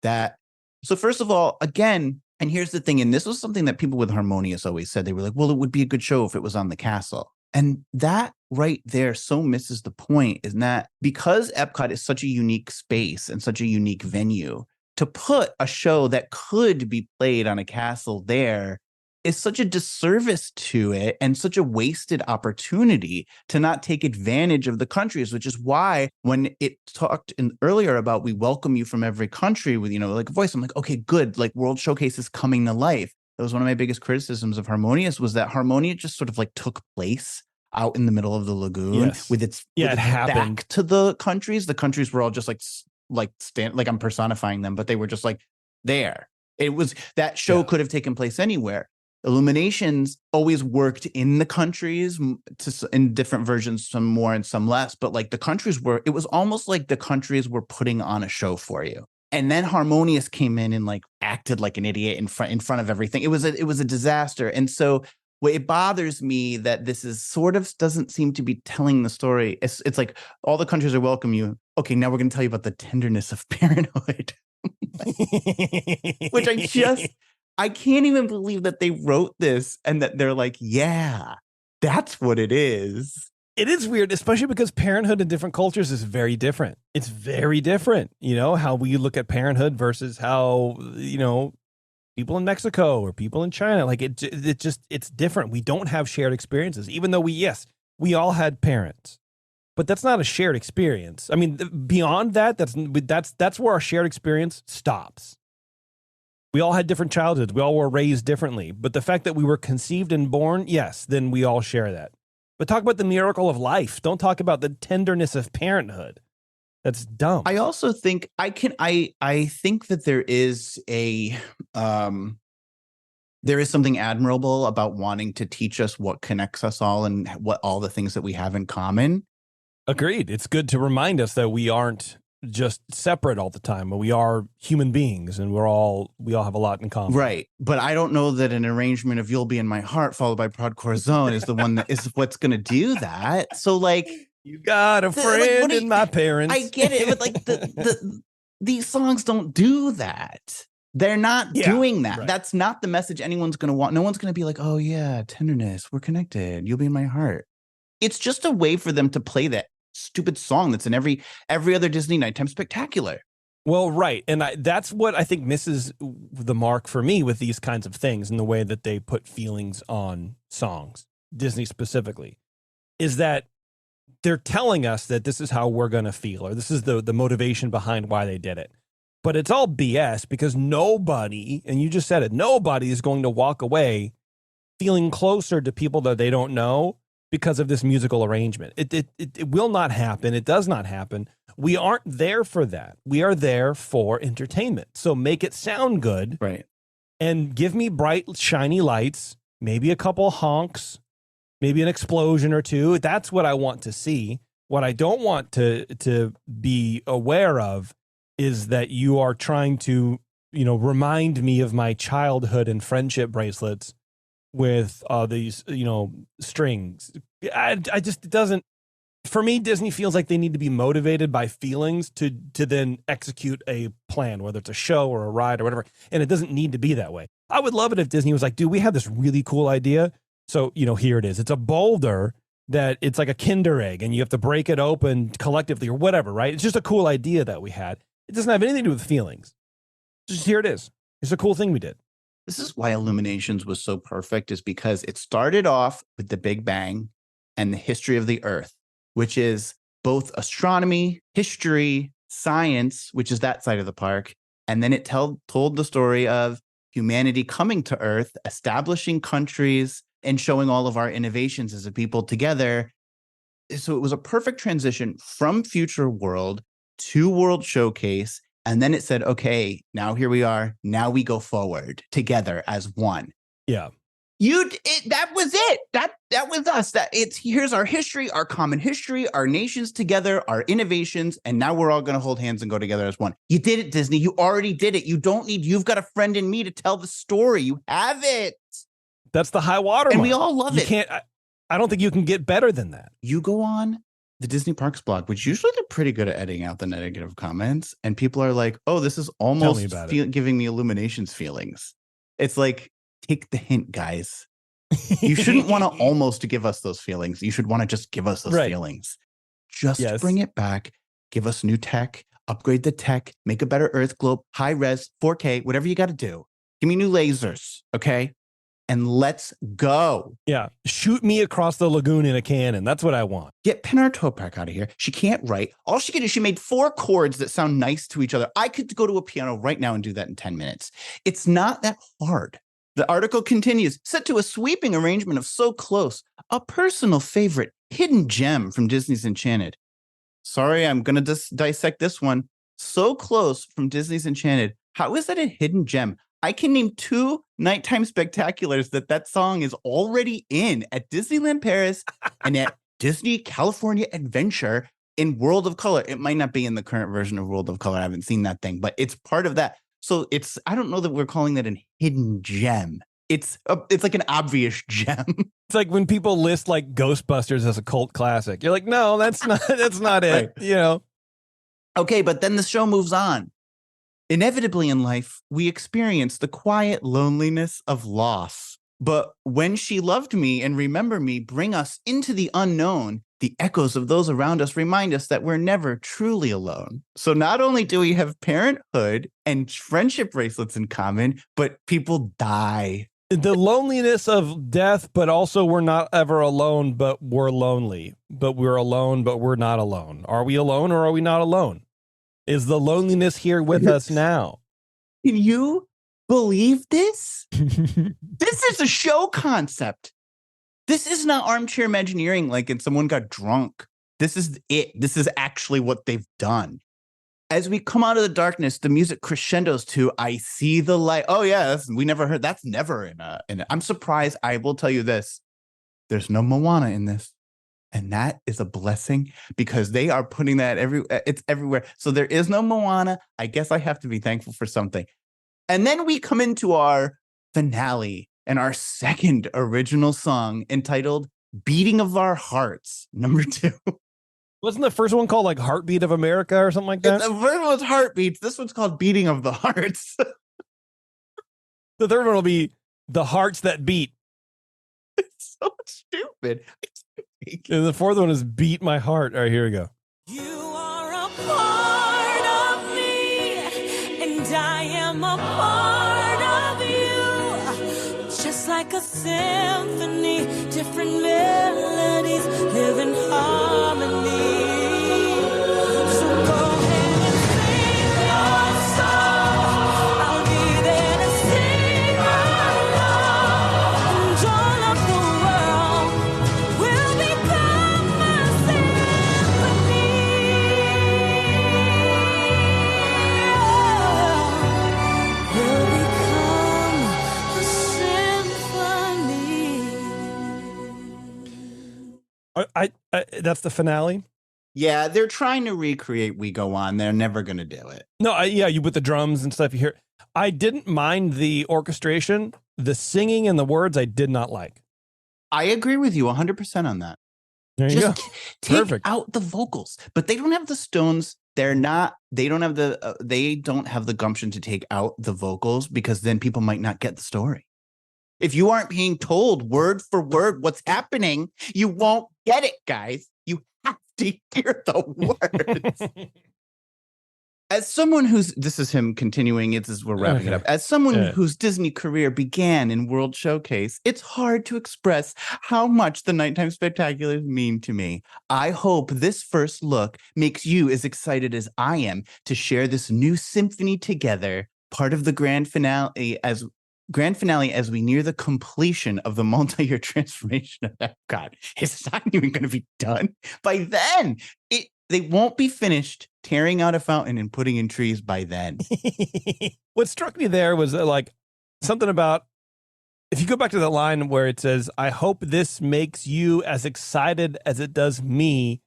that. So first of all, again, and here's the thing, and this was something that people with Harmonious always said. They were like, well, it would be a good show if it was on the castle. And that right there so misses the point, is that because Epcot is such a unique space and such a unique venue, to put a show that could be played on a castle there is such a disservice to it and such a wasted opportunity to not take advantage of the countries, which is why when it talked earlier about we welcome you from every country with, like a voice, I'm like, okay, good. Like World Showcase is coming to life. That was one of my biggest criticisms of Harmonious, was that Harmonia just sort of like took place out in the middle of the lagoon with its back to the countries. The countries were all just like I'm personifying them, but they were just like there. It was that show could have taken place anywhere. Illuminations always worked in the countries in different versions, some more and some less, but like the countries it was almost like the countries were putting on a show for you. And then Harmonious came in and like acted like an idiot in front of everything. It was a disaster. And so it bothers me that this is sort of doesn't seem to be telling the story. It's like all the countries are welcome you. Okay, now we're going to tell you about the tenderness of parenthood, which I can't even believe that they wrote this and that they're like, yeah, that's what it is. It is weird, especially because parenthood in different cultures is very different. It's very different, how we look at parenthood versus how, people in Mexico or people in China, like it's different. We don't have shared experiences, even though we all had parents, but that's not a shared experience. I mean, beyond that, that's where our shared experience stops. We all had different childhoods. We all were raised differently. But the fact that we were conceived and born, yes, then we all share that. But talk about the miracle of life. Don't talk about the tenderness of parenthood. That's dumb. I also think I think that there is something admirable about wanting to teach us what connects us all and what all the things that we have in common. Agreed. It's good to remind us that we aren't just separate all the time, but we are human beings and we all have a lot in common. Right. But I don't know that an arrangement of You'll Be in My Heart followed by Proudcore Zone is the one that is what's going to do that. So like, you got a friend in my parents. I get it. But like these songs don't do that. They're not doing that. Right. That's not the message anyone's going to want. No one's going to be like, oh yeah, tenderness, we're connected. You'll be in my heart. It's just a way for them to play that stupid song that's in every other Disney Nighttime Spectacular. Well, right. And that's what I think misses the mark for me with these kinds of things and the way that they put feelings on songs, Disney specifically, is that they're telling us that this is how we're going to feel, or this is the motivation behind why they did it. But it's all BS because nobody, and you just said it, nobody is going to walk away feeling closer to people that they don't know because of this musical arrangement. It will not happen. It does not happen. We aren't there for that. We are there for entertainment. So make it sound good. Right. And give me bright, shiny lights, maybe a couple honks, maybe an explosion or two. That's what I want to see. What I don't want to be aware of is that you are trying to, remind me of my childhood and friendship bracelets with these, strings. I just, it doesn't, for me, Disney feels like they need to be motivated by feelings to then execute a plan, whether it's a show or a ride or whatever. And it doesn't need to be that way. I would love it if Disney was like, dude, we have this really cool idea. So, here it is. It's a boulder that it's like a Kinder egg and you have to break it open collectively or whatever, right? It's just a cool idea that we had. It doesn't have anything to do with feelings. Just here it is. It's a cool thing we did. This is why Illuminations was so perfect, is because it started off with the Big Bang and the history of the Earth, which is both astronomy, history, science, which is that side of the park. And then it told the story of humanity coming to Earth, establishing countries, and showing all of our innovations as a people together. So it was a perfect transition from Future World to World Showcase. And then it said, okay, now here we are. Now we go forward together as one. Yeah. That was it. That was us. Here's our history, our common history, our nations together, our innovations, and now we're all going to hold hands and go together as one. You did it, Disney. You already did it. You've got a friend in me to tell the story. You have it. That's the high water mark. And we all love it. I don't think you can get better than that. You go on the Disney Parks blog, which usually they're pretty good at editing out the negative comments, and people are like, oh, this is almost giving me Illuminations feelings. It's like, take the hint, guys. You shouldn't want to almost give us those feelings. You should want to just give us those feelings. Just bring it back. Give us new tech. upgrade the tech, make a better Earth globe, high res, 4K, whatever you got to do. Give me new lasers, okay? And let's go. Yeah. Shoot me across the lagoon in a cannon. That's what I want. Get Pinar Toprak out of here. She can't write. All she can do, she made 4 chords that sound nice to each other. I could go to a piano right now and do that in 10 minutes. It's not that hard. The article continues, set to a sweeping arrangement of So Close, a personal favorite, hidden gem from Disney's Enchanted. Sorry, I'm going to dissect this one. So Close from Disney's Enchanted. How is that a hidden gem? I can name 2 nighttime spectaculars that song is already in at Disneyland Paris and at Disney California Adventure in World of Color. It might not be in the current version of World of Color. I haven't seen that thing, but it's part of that. So I don't know that we're calling that a hidden gem. It's like an obvious gem. It's like when people list like Ghostbusters as a cult classic. You're like, no, that's not it. Right. You know. Okay, but then the show moves on. Inevitably in life, we experience the quiet loneliness of loss. But when she loved me and remember me bring us into the unknown, the echoes of those around us remind us that we're never truly alone. So not only do we have parenthood and friendship bracelets in common, but people die. The loneliness of death, but also we're not ever alone, but we're lonely. But we're alone, but we're not alone. Are we alone or are we not alone? Is the loneliness here with us now? Can you believe this? This is a show concept. This is not armchair Imagineering like and someone got drunk. This is it. This is actually what they've done. As we come out of the darkness, the music crescendos to I See the Light. Oh, yeah, we never heard. That's never in a. I'm surprised. I will tell you this. There's no Moana in this. And that is a blessing because they are putting that it's everywhere. So there is no Moana. I guess I have to be thankful for something. And then we come into our finale and our second original song entitled Beating of Our Hearts, number 2. Wasn't the first one called like Heartbeat of America or something like that? The first one's Heartbeats. This one's called Beating of the Hearts. The third one will be The Hearts That Beat. It's so stupid. And the fourth one is Beat My Heart. All right, here we go. You are a part of me, and I am a part of you. Just like a symphony, different melodies live in harmony. So go ahead and sing your song. I'll be there to sing my love. And all of the world will become my symphony. Will become a symphony. That's the finale? Yeah, they're trying to recreate We Go On. They're never going to do it. No, yeah, you with the drums and stuff you hear. I didn't mind the orchestration. The singing and the words I did not like. I agree with you 100% on that. There you Just go. take Perfect. out the vocals, but they don't have the stones. They don't have the gumption to take out the vocals because then people might not get the story. If you aren't being told word for word what's happening, you won't get it, guys. You have to hear the words. As someone this is him continuing, we're wrapping it up. As someone whose Disney career began in World Showcase, it's hard to express how much the Nighttime Spectaculars mean to me. I hope this first look makes you as excited as I am to share this new symphony together, part of the grand finale as we near the completion of the multi-year transformation of Epcot. It's not even going to be done by then. They won't be finished tearing out a fountain and putting in trees by then. What struck me there was like something about, if you go back to the line where it says, I hope this makes you as excited as it does me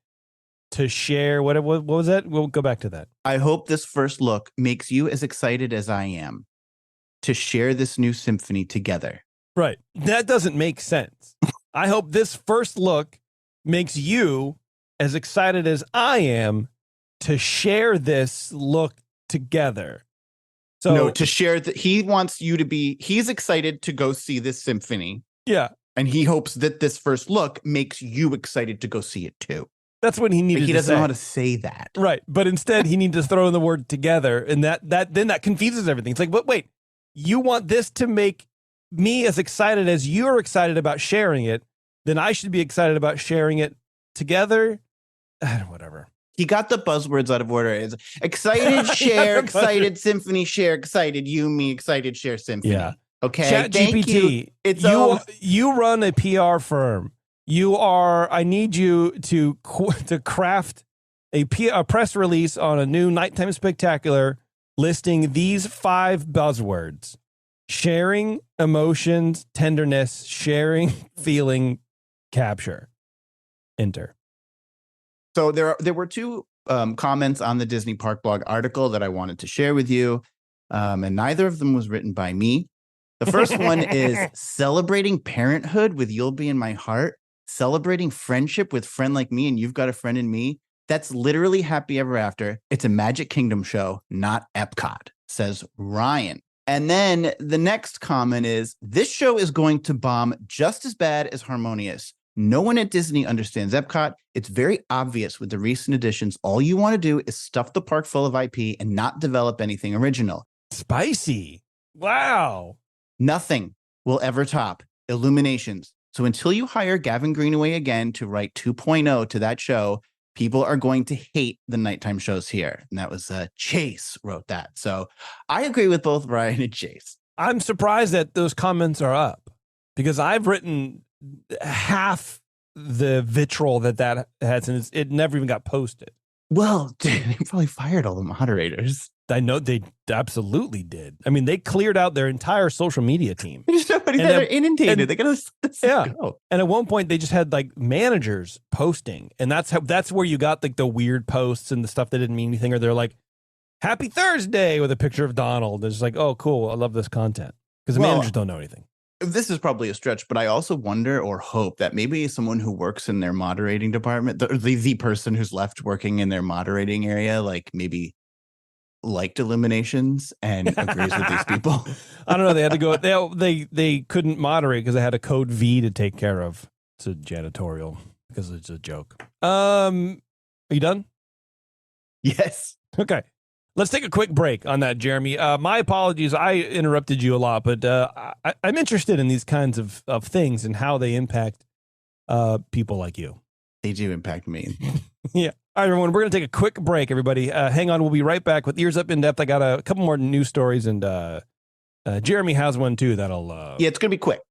to share. What was that? We'll go back to that. I hope this first look makes you as excited as I am to share this new symphony together. Right. That doesn't make sense. I hope this first look makes you as excited as I am to share this look together. So no, to share that he's excited to go see this symphony. Yeah. And he hopes that this first look makes you excited to go see it too. That's when he needed Like he to doesn't say. know how to say that. Right. But instead he needs to throw in the word together, and that confuses everything. It's like, but wait, you want this to make me as excited as you're excited about sharing it, then I should be excited about sharing it together. Whatever. He got the buzzwords out of order. It's excited, share, excited, symphony, share, excited, you, me, excited, share, symphony. Yeah. Okay. Chat Thank GPT. you. It's You run a PR firm. I need you to craft a press release on a new nighttime spectacular listing these 5 buzzwords: sharing, emotions, tenderness, sharing, feeling, capture. Enter. So there were 2 comments on the Disney Park blog article that I wanted to share with you, and neither of them was written by me. The first one is celebrating parenthood with You'll Be in My Heart, celebrating friendship with Friend Like Me and You've Got a Friend in Me. That's literally Happy Ever After. It's a Magic Kingdom show, not Epcot, says Ryan. And then the next comment is, this show is going to bomb just as bad as Harmonious. No one at Disney understands Epcot. It's very obvious with the recent additions. All you want to do is stuff the park full of IP and not develop anything original. Spicy. Wow. Nothing will ever top Illuminations. So until you hire Gavin Greenaway again to write 2.0 to that show, people are going to hate the nighttime shows here. And that was Chase wrote that. So I agree with both Ryan and Chase. I'm surprised that those comments are up, because I've written half the vitriol that has, and it never even got posted. Well, they probably fired all the moderators. I know they absolutely did. I mean, they cleared out their entire social media team. There's nobody that are inundated. They gotta go. And at one point, they just had like managers posting, and that's where you got like the weird posts and the stuff that didn't mean anything, or they're like, "Happy Thursday" with a picture of Donald. It's like, oh, cool, I love this content, because the managers don't know anything. This is probably a stretch, but I also wonder or hope that maybe someone who works in their moderating department, the person who's left working in their moderating area, like maybe liked Illuminations and agrees with these people. I don't know. They had to go. They couldn't moderate because they had a code V to take care of. It's a janitorial, because it's a joke. Are you done? Yes. Okay. Let's take a quick break on that, Jeremy. My apologies. I interrupted you a lot, but I'm interested in these kinds of things and how they impact people like you. They do impact me. Yeah. All right, everyone. We're going to take a quick break, everybody. Hang on. We'll be right back with Ears Up In Depth. I got a couple more news stories, and Jeremy has one, too, that'll yeah, it's going to be quick.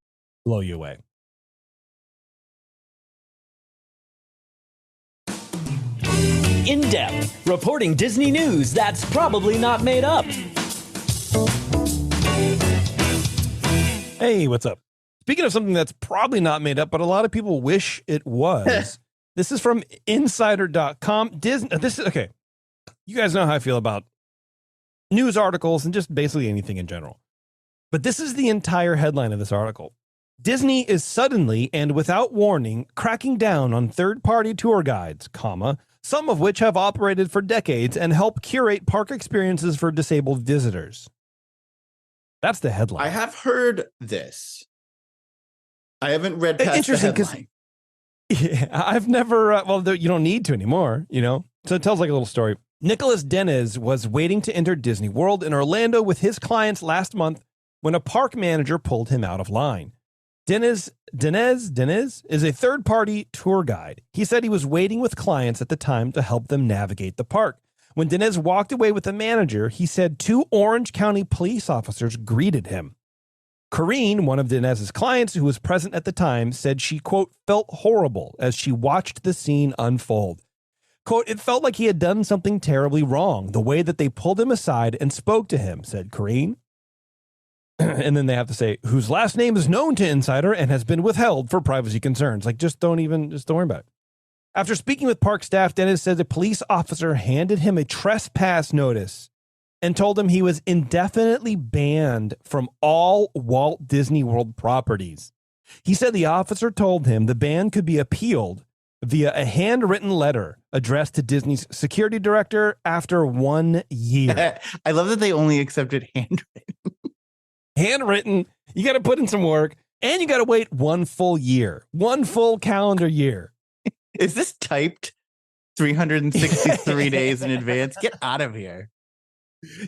blow you away. In Depth, reporting Disney news that's probably not made up. Hey, what's up? Speaking of something that's probably not made up, but a lot of people wish it was. This is from insider.com. This is okay. You guys know how I feel about news articles and just basically anything in general. But this is the entire headline of this article. Disney is suddenly and without warning cracking down on third-party tour guides, some of which have operated for decades and help curate park experiences for disabled visitors. That's the headline. I have heard this. I haven't read past Interesting, the headline. Yeah, I've never, you don't need to anymore, you know? So it tells like a little story. Nicholas Denez was waiting to enter Disney World in Orlando with his clients last month when a park manager pulled him out of line. Denez is a third-party tour guide. He said he was waiting with clients at the time to help them navigate the park. When Denez walked away with the manager, he said 2 Orange County police officers greeted him. Corrine, one of Denez's clients who was present at the time, said she, quote, felt horrible as she watched the scene unfold. Quote, it felt like he had done something terribly wrong, the way that they pulled him aside and spoke to him, said Corrine. And then they have to say, whose last name is known to Insider and has been withheld for privacy concerns. Like, just don't worry about it. After speaking with park staff, Denez said a police officer handed him a trespass notice and told him he was indefinitely banned from all Walt Disney World properties. He said the officer told him the ban could be appealed via a handwritten letter addressed to Disney's security director after 1 year. I love that they only accepted handwritten. Handwritten, you got to put in some work, and you got to wait 1 full year, 1 full calendar year. Is this typed? 363 days in advance. Get out of here.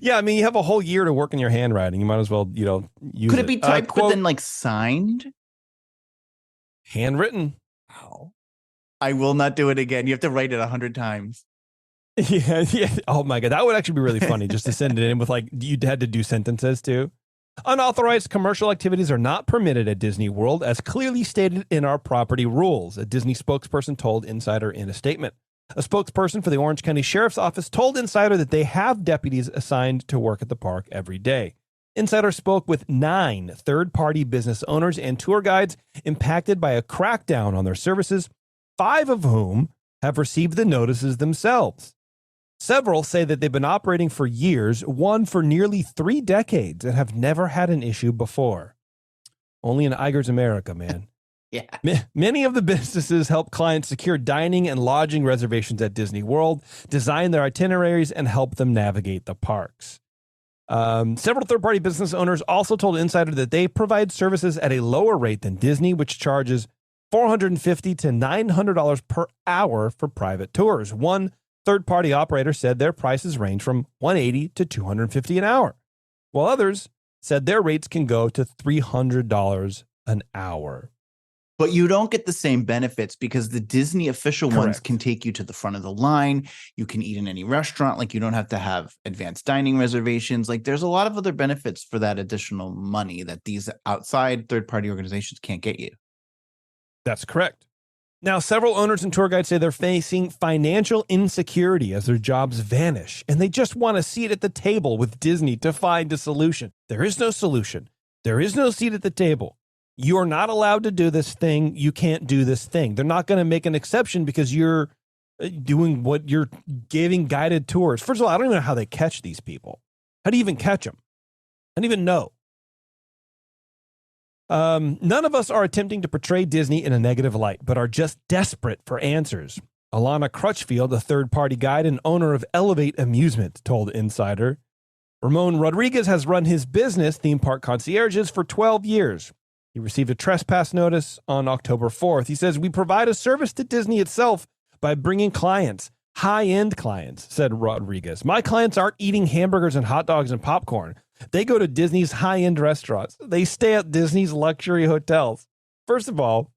Yeah, I mean, you have a whole year to work in your handwriting. You might as well, use Could it be typed but quote, then like signed? handwritten? Wow. I will not do it again. You have to write it 100 times. Yeah. Oh my God. That would actually be really funny just to send it in with you had to do sentences too. Unauthorized commercial activities are not permitted at Disney World, as clearly stated in our property rules, a Disney spokesperson told Insider in a statement. A spokesperson for the Orange County Sheriff's Office told Insider that they have deputies assigned to work at the park every day. Insider spoke with 9 third-party business owners and tour guides impacted by a crackdown on their services, 5 of whom have received the notices themselves. Several say that they've been operating for years, one for nearly 3 decades, and have never had an issue before. Only in Iger's America, man. Yeah. Many of the businesses help clients secure dining and lodging reservations at Disney World, design their itineraries, and help them navigate the parks. Several third-party business owners also told Insider that they provide services at a lower rate than Disney, which charges $450 to $900 per hour for private tours. One third-party operator said their prices range from $180 to $250 an hour, while others said their rates can go to $300 an hour. But you don't get the same benefits because the Disney official ones Correct. can take you to the front of the line. You can eat in any restaurant. Like, you don't have to have advanced dining reservations. Like, there's a lot of other benefits for that additional money that these outside third-party organizations can't get you. That's correct. Now, several owners and tour guides say they're facing financial insecurity as their jobs vanish, and they just want a seat at the table with Disney to find a solution. There is no solution. There is no seat at the table. You are not allowed to do this thing. You can't do this thing. They're not going to make an exception because you're doing what you're giving guided tours. First of all, I don't even know how they catch these people. How do you even catch them? I don't even know. None of us are attempting to portray Disney in a negative light, but are just desperate for answers. Alana Crutchfield, a third-party guide and owner of Elevate Amusement, told Insider. Ramon Rodriguez has run his business, Theme Park Concierges, for 12 years. He received a trespass notice on October 4th. He says, "We provide a service to Disney itself by bringing clients, high-end clients," said Rodriguez. "My clients aren't eating hamburgers and hot dogs and popcorn. They go to Disney's high-end restaurants. They stay at Disney's luxury hotels." First of all,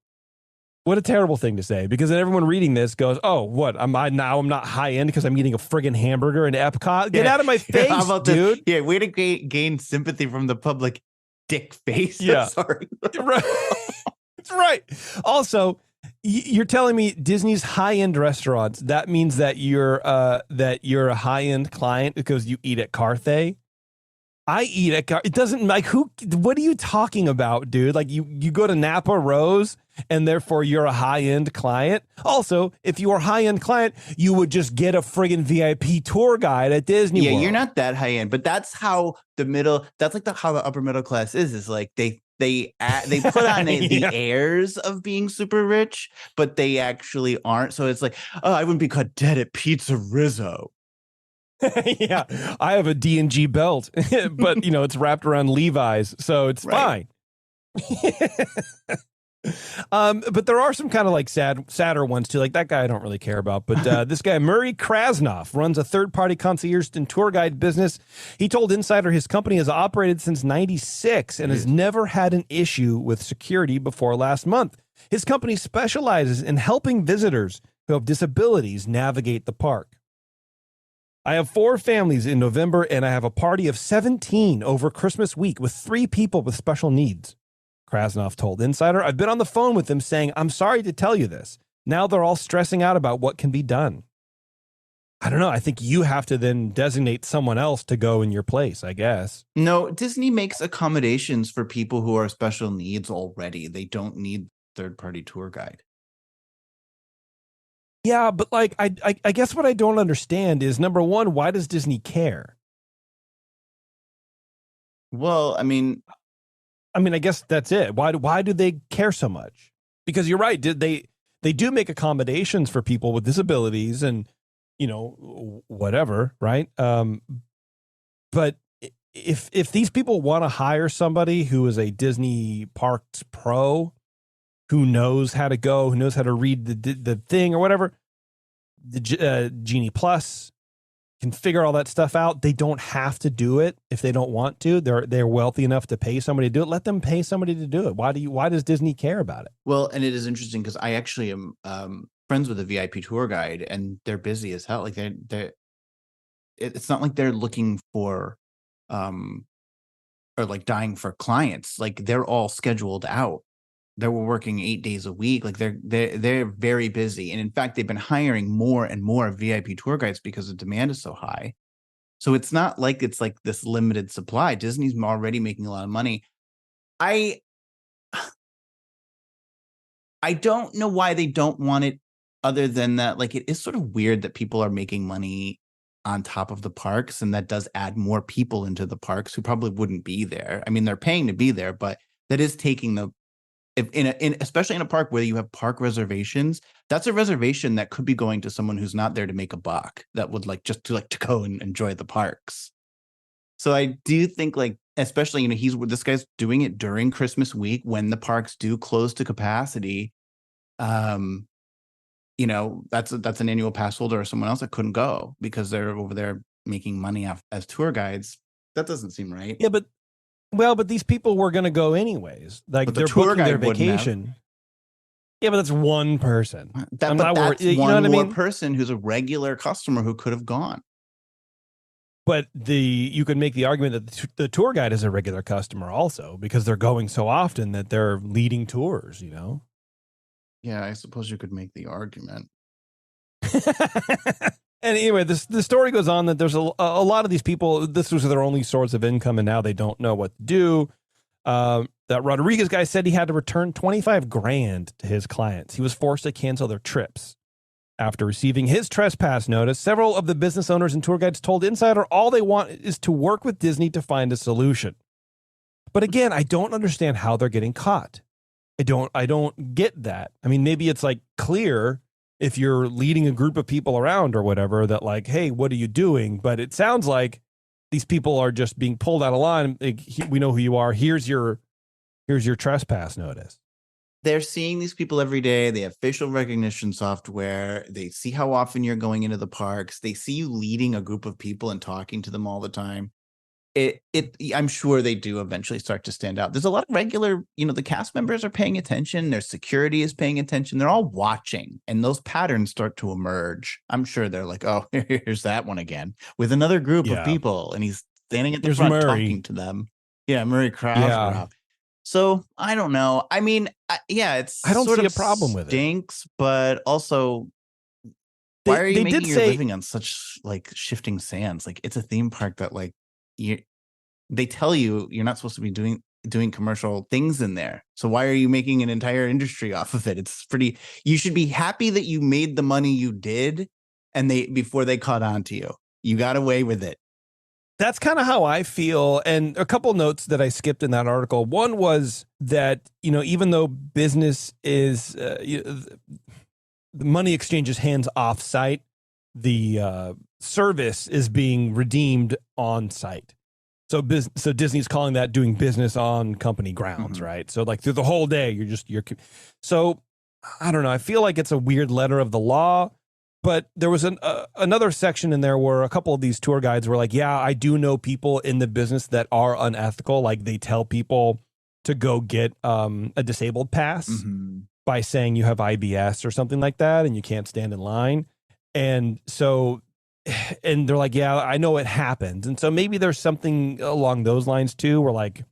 what a terrible thing to say, because then everyone reading this goes, "Oh, what? I'm not high-end because I'm eating a friggin' hamburger in Epcot? Get out of my face, How about dude." this? Yeah, way to gain sympathy from the public, dick face. Yeah. Sorry. Right. That's right. Also, you're telling me Disney's high-end restaurants, that means that you're a high-end client because you eat at Carthay? I eat at It doesn't, like, what are you talking about, dude? Like, you go to Napa Rose and therefore you're a high-end client. Also, if you are a high-end client, you would just get a friggin' VIP tour guide at Disney World. Yeah, you're not that high end, but that's how the middle. That's like how the upper middle class is. Is like they put on Yeah. the airs of being super rich, but they actually aren't. So it's like, oh, I wouldn't be caught dead at Pizza Rizzo. Yeah, I have a D&G belt, but it's wrapped around Levi's, so it's Right. fine. But there are some kind of like sadder ones too. Like that guy I don't really care about, but this guy Murray Krasnoff runs a third-party concierge and tour guide business. He told Insider his company has operated since '96 and has never had an issue with security before last month. His company specializes in helping visitors who have disabilities navigate the park. "I have 4 families in November, and I have a party of 17 over Christmas week with 3 people with special needs," Krasnoff told Insider. "I've been on the phone with them saying, I'm sorry to tell you this. Now they're all stressing out about what can be done." I don't know. I think you have to then designate someone else to go in your place, I guess. No, Disney makes accommodations for people who are special needs already. They don't need third-party tour guide. Yeah, but like, I guess what I don't understand is, number one, why does Disney care? Well, I mean, I guess that's it. Why do they care so much? Because you're right. They do make accommodations for people with disabilities and, whatever, right? But if these people want to hire somebody who is a Disney Parks pro, who knows how to go, who knows how to read the thing or whatever, Genie Plus can figure all that stuff out. They don't have to do it if they don't want to. They're wealthy enough to pay somebody to do it. Let them pay somebody to do it. Why does Disney care about it? Well, and it is interesting because I actually am friends with a VIP tour guide, and they're busy as hell. Like it's not like they're looking for or like dying for clients. Like they're all scheduled out. They were working 8 days a week. Like they're very busy. And in fact, they've been hiring more and more VIP tour guides because the demand is so high. So it's not like it's like this limited supply. Disney's already making a lot of money. I don't know why they don't want it, other than that, like, it is sort of weird that people are making money on top of the parks, and that does add more people into the parks who probably wouldn't be there. I mean, they're paying to be there, but that is taking the especially in a park where you have park reservations. That's a reservation that could be going to someone who's not there to make a buck, that would like just to go and enjoy the parks. So I do think, like, especially, this guy's doing it during Christmas week when the parks do close to capacity. That's an annual pass holder or someone else that couldn't go because they're over there making money as tour guides. That doesn't seem right. Yeah, but these people were going to go anyways. Like, But the they're tour booking their guide wouldn't have. vacation. Yeah, but that's one person. That's worried. one You know what I more mean? person who's a regular customer who could have gone. But you could make the argument that the tour guide is a regular customer also, because they're going so often that they're leading tours, Yeah, I suppose you could make the argument. And anyway, the story goes on that there's a lot of these people, this was their only source of income, and now they don't know what to do. That Rodriguez guy said he had to return $25,000 to his clients. He was forced to cancel their trips. After receiving his trespass notice, several of the business owners and tour guides told Insider all they want is to work with Disney to find a solution. But again, I don't understand how they're getting caught. I don't get that. I mean, maybe it's like clear if you're leading a group of people around or whatever that, like, hey, what are you doing? But it sounds like these people are just being pulled out of line. Like, we know who you are. Here's your trespass notice. They're seeing these people every day. They have facial recognition software. They see how often you're going into the parks. They see you leading a group of people and talking to them all the time. I'm sure they do eventually start to stand out. There's a lot of regular, the cast members are paying attention. Their security is paying attention. They're all watching, and those patterns start to emerge. I'm sure they're like, oh, here's that one again with another group of people, and he's standing at the front talking to them. Yeah, Murray Krauss. Yeah. So I don't know. I mean, it's I don't sort see of a problem with it. Stinks, but also, why are you making your living on such like shifting sands? Like, it's a theme park that, like, they tell you you're not supposed to be doing commercial things in there. So why are you making an entire industry off of it? You should be happy that you made the money you did, and before they caught on to you. You got away with it. That's kind of how I feel. And a couple notes that I skipped in that article. One was that, even though business is the money exchange is hands off site, the service is being redeemed on site. So Disney's calling that doing business on company grounds, right? So like through the whole day, so I don't know. I feel like it's a weird letter of the law. But there was another section in there where a couple of these tour guides were like, yeah, I do know people in the business that are unethical. Like, they tell people to go get a disabled pass by saying you have IBS or something like that, and you can't stand in line. And so, and they're like, yeah, I know it happens. And so maybe there's something along those lines too, where like,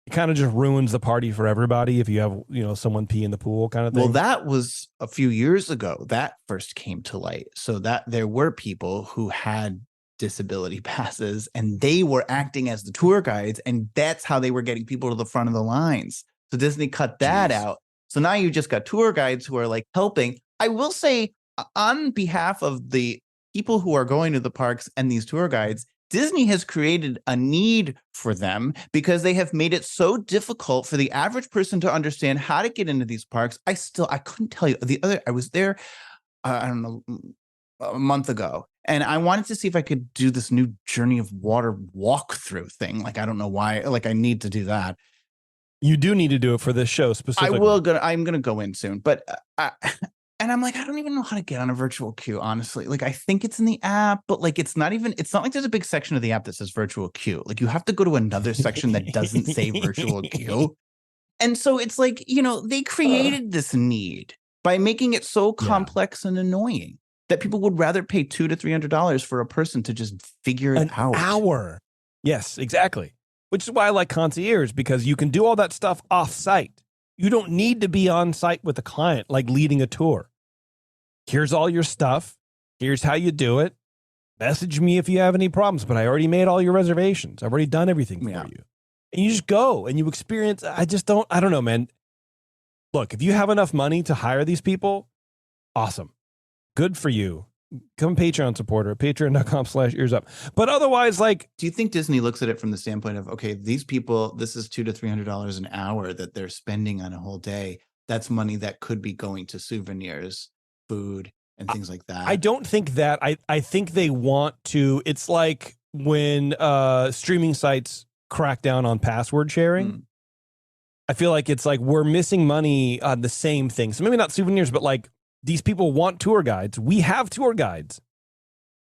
it kind of just ruins the party for everybody if you have, someone pee in the pool kind of thing. Well, that was a few years ago that first came to light. So that there were people who had disability passes, and they were acting as the tour guides, and that's how they were getting people to the front of the lines. So Disney cut that out. So now you just got tour guides who are like helping. I will say, on behalf of the people who are going to the parks and these tour guides, Disney has created a need for them because they have made it so difficult for the average person to understand how to get into these parks. I couldn't tell you. I was there, I don't know, a month ago, and I wanted to see if I could do this new Journey of Water walkthrough thing. Like, I don't know why, like, I need to do that. You do need to do it for this show specifically. I'm going to go in soon, but And I'm like, I don't even know how to get on a virtual queue, honestly. Like, I think it's in the app, but like, it's not like there's a big section of the app that says virtual queue. Like, you have to go to another section that doesn't say virtual queue. And so it's like, they created this need by making it so complex and annoying that people would rather pay $200 to $300 for a person to just figure it out. An hour. Yes, exactly. Which is why I like concierge, because you can do all that stuff off site. You don't need to be on site with a client, like leading a tour. Here's all your stuff. Here's how you do it. Message me if you have any problems, but I already made all your reservations. I've already done everything for you. And you just go and you experience. I don't know, man. Look, if you have enough money to hire these people, awesome. Good for you. Become a Patreon supporter, patreon.com/EarzUp. But otherwise, like, do you think Disney looks at it from the standpoint of, okay, these people, this is $200 to $300 an hour that they're spending on a whole day. That's money that could be going to souvenirs, food, and things like that. I don't think that. I think they want to. It's like when streaming sites crack down on password sharing. I feel like it's like we're missing money on the same thing. So maybe not souvenirs, but like, these people want tour guides. We have tour guides.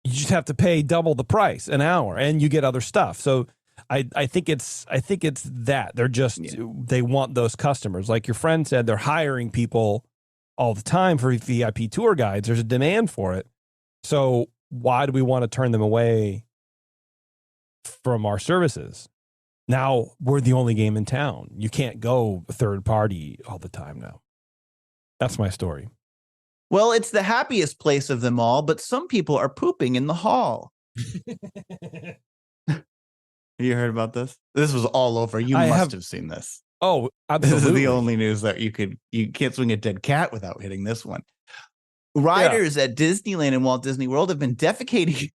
You just have to pay double the price an hour, and you get other stuff. So I think it's that they're just they want those customers. Like your friend said, they're hiring people all the time for VIP tour guides. There's a demand for it. So why do we want to turn them away from our services? Now we're the only game in town. You can't go third party all the time now. That's my story. Well, it's the happiest place of them all, but some people are pooping in the hall. You heard about this? This was all over. You must have seen this. Oh, absolutely. This is the only news that you can't swing a dead cat without hitting this one. Riders at Disneyland and Walt Disney World have been defecating.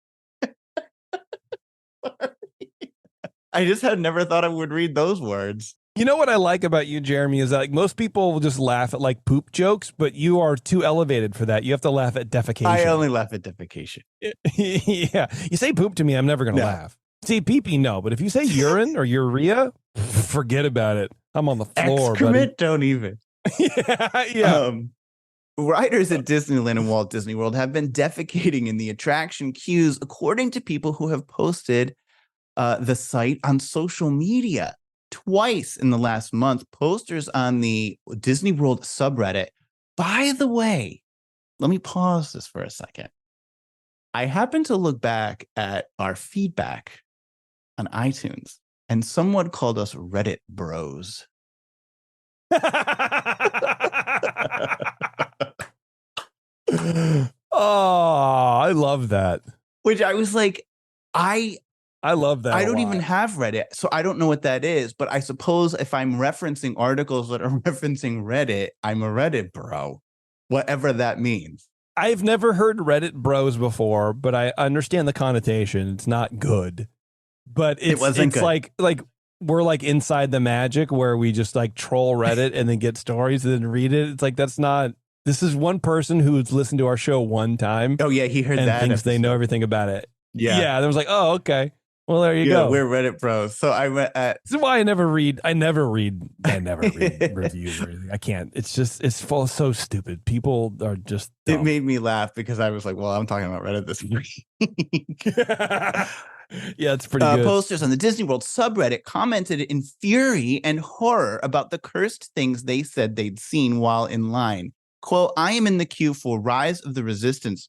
I just had never thought I would read those words. You know what I like about you, Jeremy, is that like most people will just laugh at like poop jokes, but you are too elevated for that. You have to laugh at defecation. I only laugh at defecation. Yeah. You say poop to me, I'm never going to laugh. See, pee-pee, no. But if you say urine or urea, forget about it. I'm on the floor, Excrement, don't even. Yeah. Riders at Disneyland and Walt Disney World have been defecating in the attraction queues, according to people who have posted the site on social media. Twice in the last month, posters on the Disney World subreddit. By the way, let me pause this for a second. I happened to look back at our feedback on iTunes, and someone called us Reddit bros. Oh, I love that. Which I was like, I love that. I don't even have Reddit, so I don't know what that is. But I suppose if I'm referencing articles that are referencing Reddit, I'm a Reddit bro, whatever that means. I've never heard Reddit bros before, but I understand the connotation. It's not good, but it wasn't good. like we're like inside the magic where we just like troll Reddit and then get stories and then read it. It's like, that's not. This is one person who's listened to our show one time. Oh yeah, he heard and that. Thinks they know everything about it. Yeah. There was like, oh, okay. Well, there you go. We're Reddit bros. So I went at. This is why I never read reviews or anything. I can't. It's so stupid. People are just dumb. It made me laugh because I was like, well, I'm talking about Reddit this week. Yeah, it's pretty good. Posters on the Disney World subreddit commented in fury and horror about the cursed things they said they'd seen while in line. Quote, I am in the queue for Rise of the Resistance.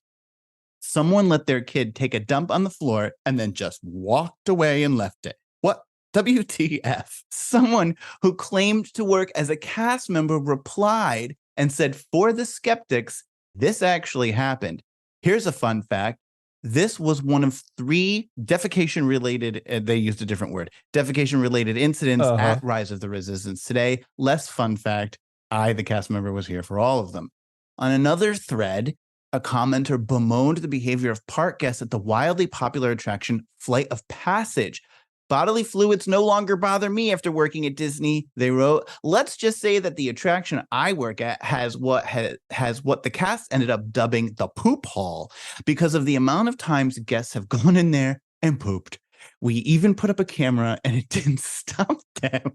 Someone let their kid take a dump on the floor and then just walked away and left it. What? WTF? Someone who claimed to work as a cast member replied and said, for the skeptics, this actually happened. Here's a fun fact. This was one of 3 defecation-related, they used a different word, defecation-related incidents at Rise of the Resistance today. Less fun fact, I, the cast member, was here for all of them. On another thread, a commenter bemoaned the behavior of park guests at the wildly popular attraction Flight of Passage. Bodily fluids no longer bother me after working at Disney, they wrote. Let's just say that the attraction I work at has what the cast ended up dubbing the poop hall because of the amount of times guests have gone in there and pooped. We even put up a camera and it didn't stop them.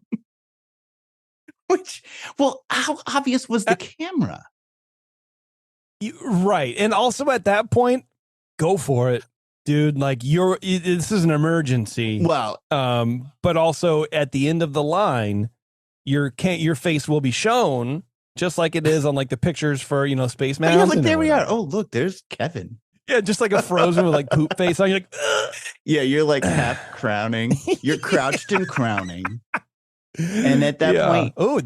Which, well, how obvious was the camera? Right. And also at that point, go for it, dude. Like this is an emergency. Well, But also at the end of the line, your face will be shown just like it is on like the pictures for, Space Mountain. yeah, like there we are. Oh, look, there's Kevin. Yeah, just like a Frozen with like poop face on. You're like, ugh. Yeah, you're like half crowning. You're crouched and crowning. And at that point, oh,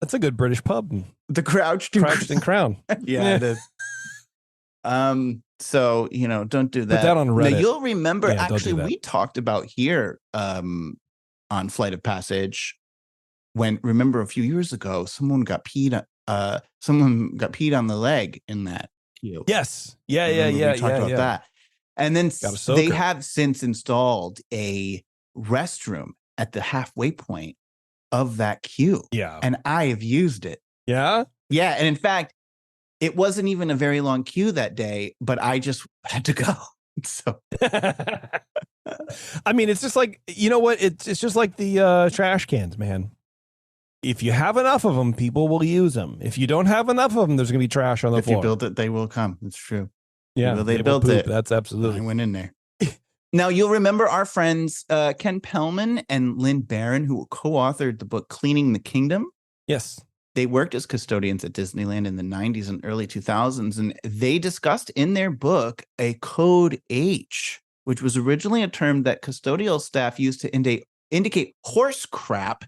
that's a good British pub. the crouched and crown. Yeah, it is. So don't do that. Put that on Reddit. Now, you'll remember. Yeah, don't do actually, that. we talked about here on Flight of Passage remember a few years ago, someone got peed on the leg in that queue. Yes. Yeah. We talked about that. And then they soaker. have since installed a restroom at the halfway point of that queue. Yeah. And I have used it. Yeah. Yeah. And in fact, it wasn't even a very long queue that day, but I just had to go. So I mean, it's just like, you know what? It's just like the trash cans, man. If you have enough of them, people will use them. If you don't have enough of them, there's going to be trash on the floor. If you build it, they will come. It's true. Yeah, Well, they built it. That's absolutely. I went in there. Now, you'll remember our friends Ken Pellman and Lynn Barron, who co-authored the book Cleaning the Kingdom. Yes. They worked as custodians at Disneyland in the 90s and early 2000s, and they discussed in their book a Code H, which was originally a term that custodial staff used to indicate horse crap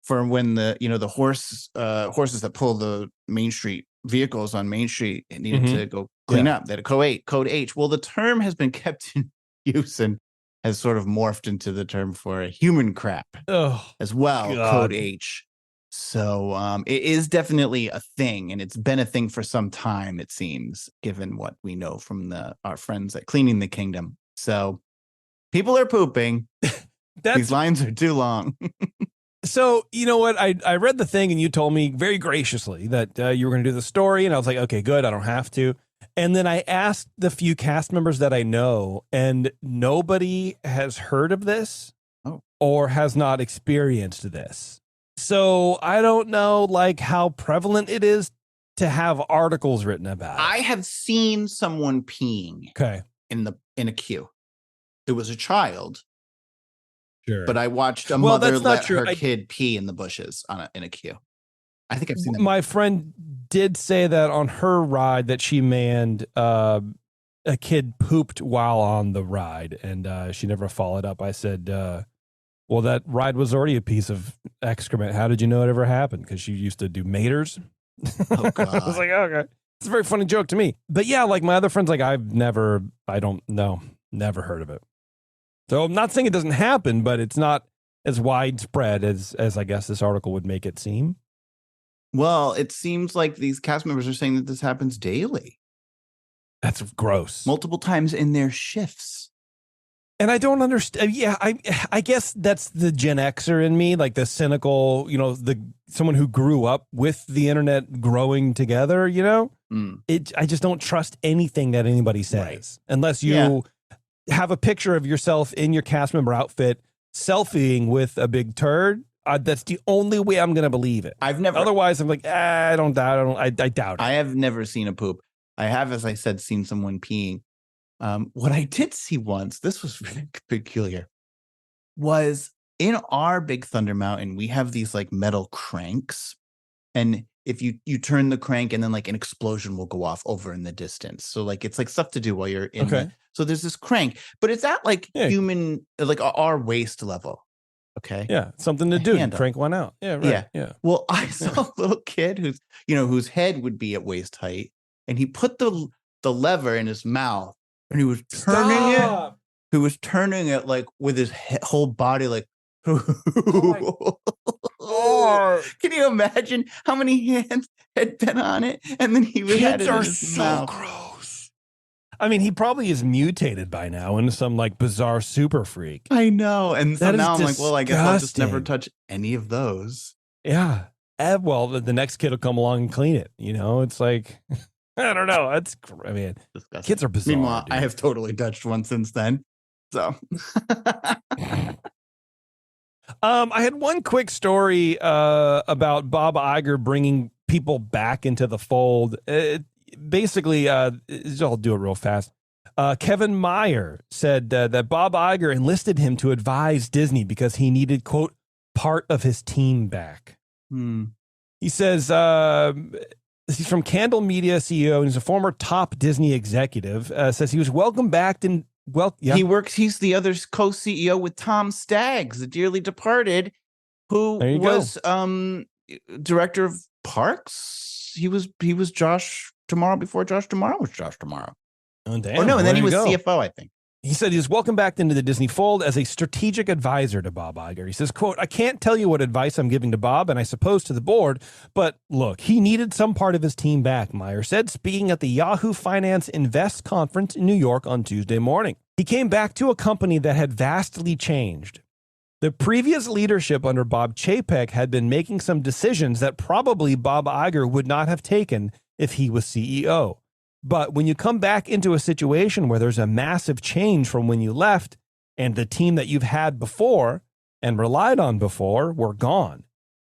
for when the horses that pull the Main Street vehicles on Main Street needed to go clean up. They had a Code H. Well, the term has been kept in use and has sort of morphed into the term for human crap as well. God. Code H. So it is definitely a thing, and it's been a thing for some time, it seems, given what we know from our friends at Cleaning the Kingdom. So people are pooping. These lines are too long. So, you know what? I read the thing and you told me very graciously that you were going to do the story. And I was like, okay, good. I don't have to. And then I asked the few cast members that I know, and nobody has heard of this or has not experienced this. So I don't know like how prevalent it is to have articles written about it. I have seen someone peeing in a queue. It was a child. Sure. But I watched a mother let her kid pee in the bushes in a queue. I think I've seen that. My friend did say that on her ride that she manned, a kid pooped while on the ride, and she never followed up. I said, well, that ride was already a piece of excrement. How did you know it ever happened? Because she used to do maters. Oh, God. I was like, okay. It's a very funny joke to me. But yeah, like my other friends, like I don't know, never heard of it. So I'm not saying it doesn't happen, but it's not as widespread as I guess this article would make it seem. Well, it seems like these cast members are saying that this happens daily. That's gross. Multiple times in their shifts. And I don't understand. Yeah, I guess that's the Gen Xer in me, like the cynical, someone who grew up with the internet growing together, I just don't trust anything that anybody says unless you have a picture of yourself in your cast member outfit selfieing with a big turd. That's the only way I'm going to believe it. Otherwise, I'm like, I doubt it. I have never seen a poop. I have, as I said, seen someone peeing. What I did see once, this was really peculiar, was in our Big Thunder Mountain, we have these like metal cranks. And if you turn the crank and then like an explosion will go off over in the distance. So like, it's like stuff to do while you're in. So there's this crank, but it's at like human, like our waist level. Okay. Yeah. Something to do. Crank one out. Yeah. Right. Yeah. Well, I saw a little kid whose head would be at waist height, and he put the lever in his mouth and he was turning it. He was turning it like with his whole body, like, oh, can you imagine how many hands had been on it? And then he had it in his mouth. Gross. I mean, he probably is mutated by now into some like bizarre super freak. I know. And so now I'm like, well, I guess I'll just never disgusting. touch any of those. Yeah. Well, the next kid will come along and clean it. It's like, I don't know. Disgusting. Kids are bizarre. Meanwhile, dude. I have totally touched one since then. So I had one quick story about Bob Iger bringing people back into the fold. basically, I'll do it real fast. Kevin Meyer said that Bob Iger enlisted him to advise Disney because he needed, quote, part of his team back. He says he's from Candle Media CEO, and he's a former top Disney executive. Says he was welcomed back in. He's the other co-CEO with Tom Staggs, the dearly departed, who was director of parks. He was Josh Tomorrow before Josh Tomorrow was Josh Tomorrow. Oh, damn. Or no, and then he was CFO, I think. He said he was welcomed back into the Disney fold as a strategic advisor to Bob Iger. He says, quote, I can't tell you what advice I'm giving to Bob, and I suppose to the board, but look, he needed some part of his team back, Meyer said, speaking at the Yahoo Finance Invest conference in New York on Tuesday morning. He came back to a company that had vastly changed. The previous leadership under Bob Chapek had been making some decisions that probably Bob Iger would not have taken if he was CEO. But when you come back into a situation where there's a massive change from when you left and the team that you've had before and relied on before were gone,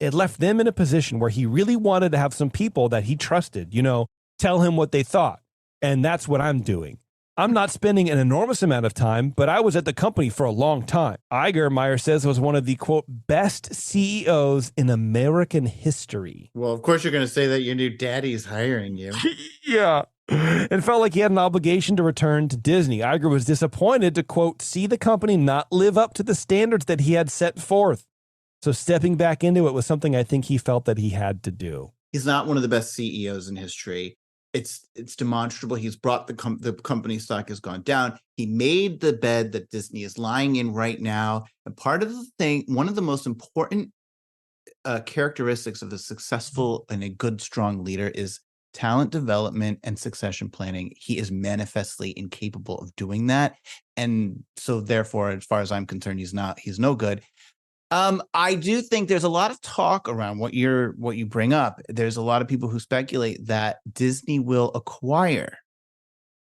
it left them in a position where he really wanted to have some people that he trusted, tell him what they thought. And that's what I'm doing. I'm not spending an enormous amount of time, but I was at the company for a long time. Iger, Meyer says, was one of the, quote, best CEOs in American history. Well, of course you're going to say that your new daddy's hiring you. Yeah. And felt like he had an obligation to return to Disney. Iger was disappointed to, quote, see the company not live up to the standards that he had set forth. So stepping back into it was something I think he felt that he had to do. He's not one of the best CEOs in history. It's demonstrable. He's brought the company stock has gone down. He made the bed that Disney is lying in right now. And part of the thing, one of the most important characteristics of a successful and a good, strong leader is talent development and succession planning. He is manifestly incapable of doing that. And so therefore, as far as I'm concerned, he's no good. I do think there's a lot of talk around what you bring up. There's a lot of people who speculate that Disney will acquire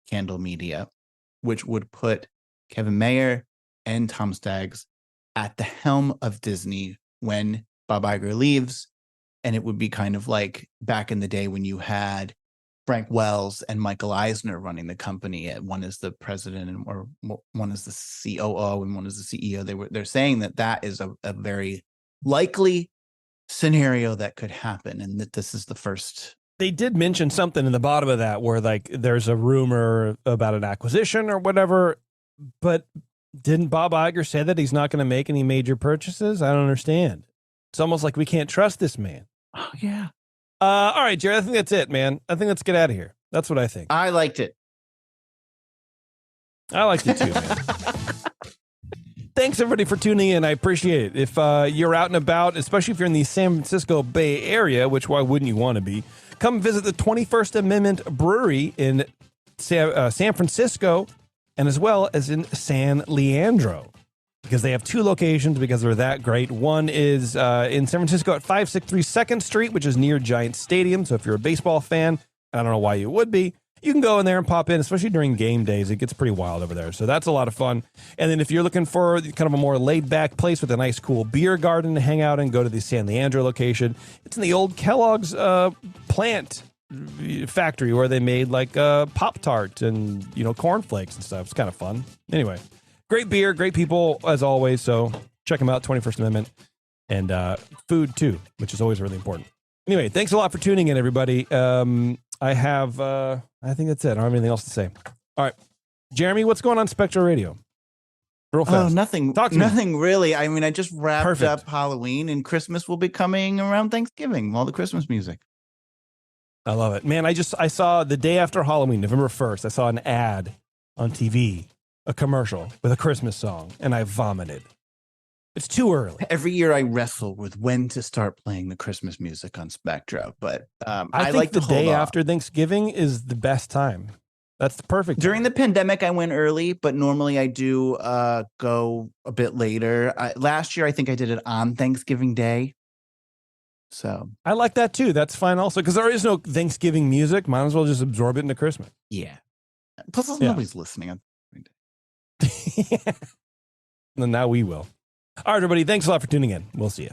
Candle Media, which would put Kevin Mayer and Tom Staggs at the helm of Disney when Bob Iger leaves. And it would be kind of like back in the day when you had Frank Wells and Michael Eisner running the company. One is the president, or one is the COO, and one is the CEO. They're saying that is a very likely scenario that could happen, and that this is the first. They did mention something in the bottom of that where like there's a rumor about an acquisition or whatever, but didn't Bob Iger say that he's not going to make any major purchases? I don't understand. It's almost like we can't trust this man. Oh yeah. All right, Jared, I think that's it, man. I think let's get out of here. That's what I think. I liked it. I liked it too, man. Thanks, everybody, for tuning in. I appreciate it. If you're out and about, especially if you're in the San Francisco Bay Area, which why wouldn't you want to be, come visit the 21st Amendment Brewery in San Francisco, and as well as in San Leandro, because they have two locations because they're that great. One is in San Francisco at 563 2nd Street, which is near Giants Stadium. So if you're a baseball fan, and I don't know why you would be, you can go in there and pop in, especially during game days. It gets pretty wild over there. So that's a lot of fun. And then if you're looking for kind of a more laid-back place with a nice, cool beer garden to hang out in, go to the San Leandro location. It's in the old Kellogg's plant factory where they made like Pop-Tart and, cornflakes and stuff. It's kind of fun. Anyway. Great beer, great people, as always. So check them out, 21st Amendment. And food, too, which is always really important. Anyway, thanks a lot for tuning in, everybody. I think that's it. I don't have anything else to say. All right. Jeremy, what's going on Spectral Radio? Real fast. Oh, nothing. Talk to me. Nothing really. I mean, I just wrapped Perfect. up Halloween, and Christmas will be coming around Thanksgiving, all the Christmas music. I love it. Man, I saw the day after Halloween, November 1st, I saw an ad on TV, a commercial with a Christmas song, and I vomited. It's too early. Every year I wrestle with when to start playing the Christmas music on Spectra, but I think like the to day hold off. after Thanksgiving is the best time. That's the perfect time. During the pandemic, I went early, but normally I do go a bit later. Last year, I think I did it on Thanksgiving Day. So I like that too. That's fine also, because there is no Thanksgiving music. Might as well just absorb it into Christmas. yeah. Plus, nobody's listening on. And now we will. All right, everybody. Thanks a lot for tuning in. We'll see you.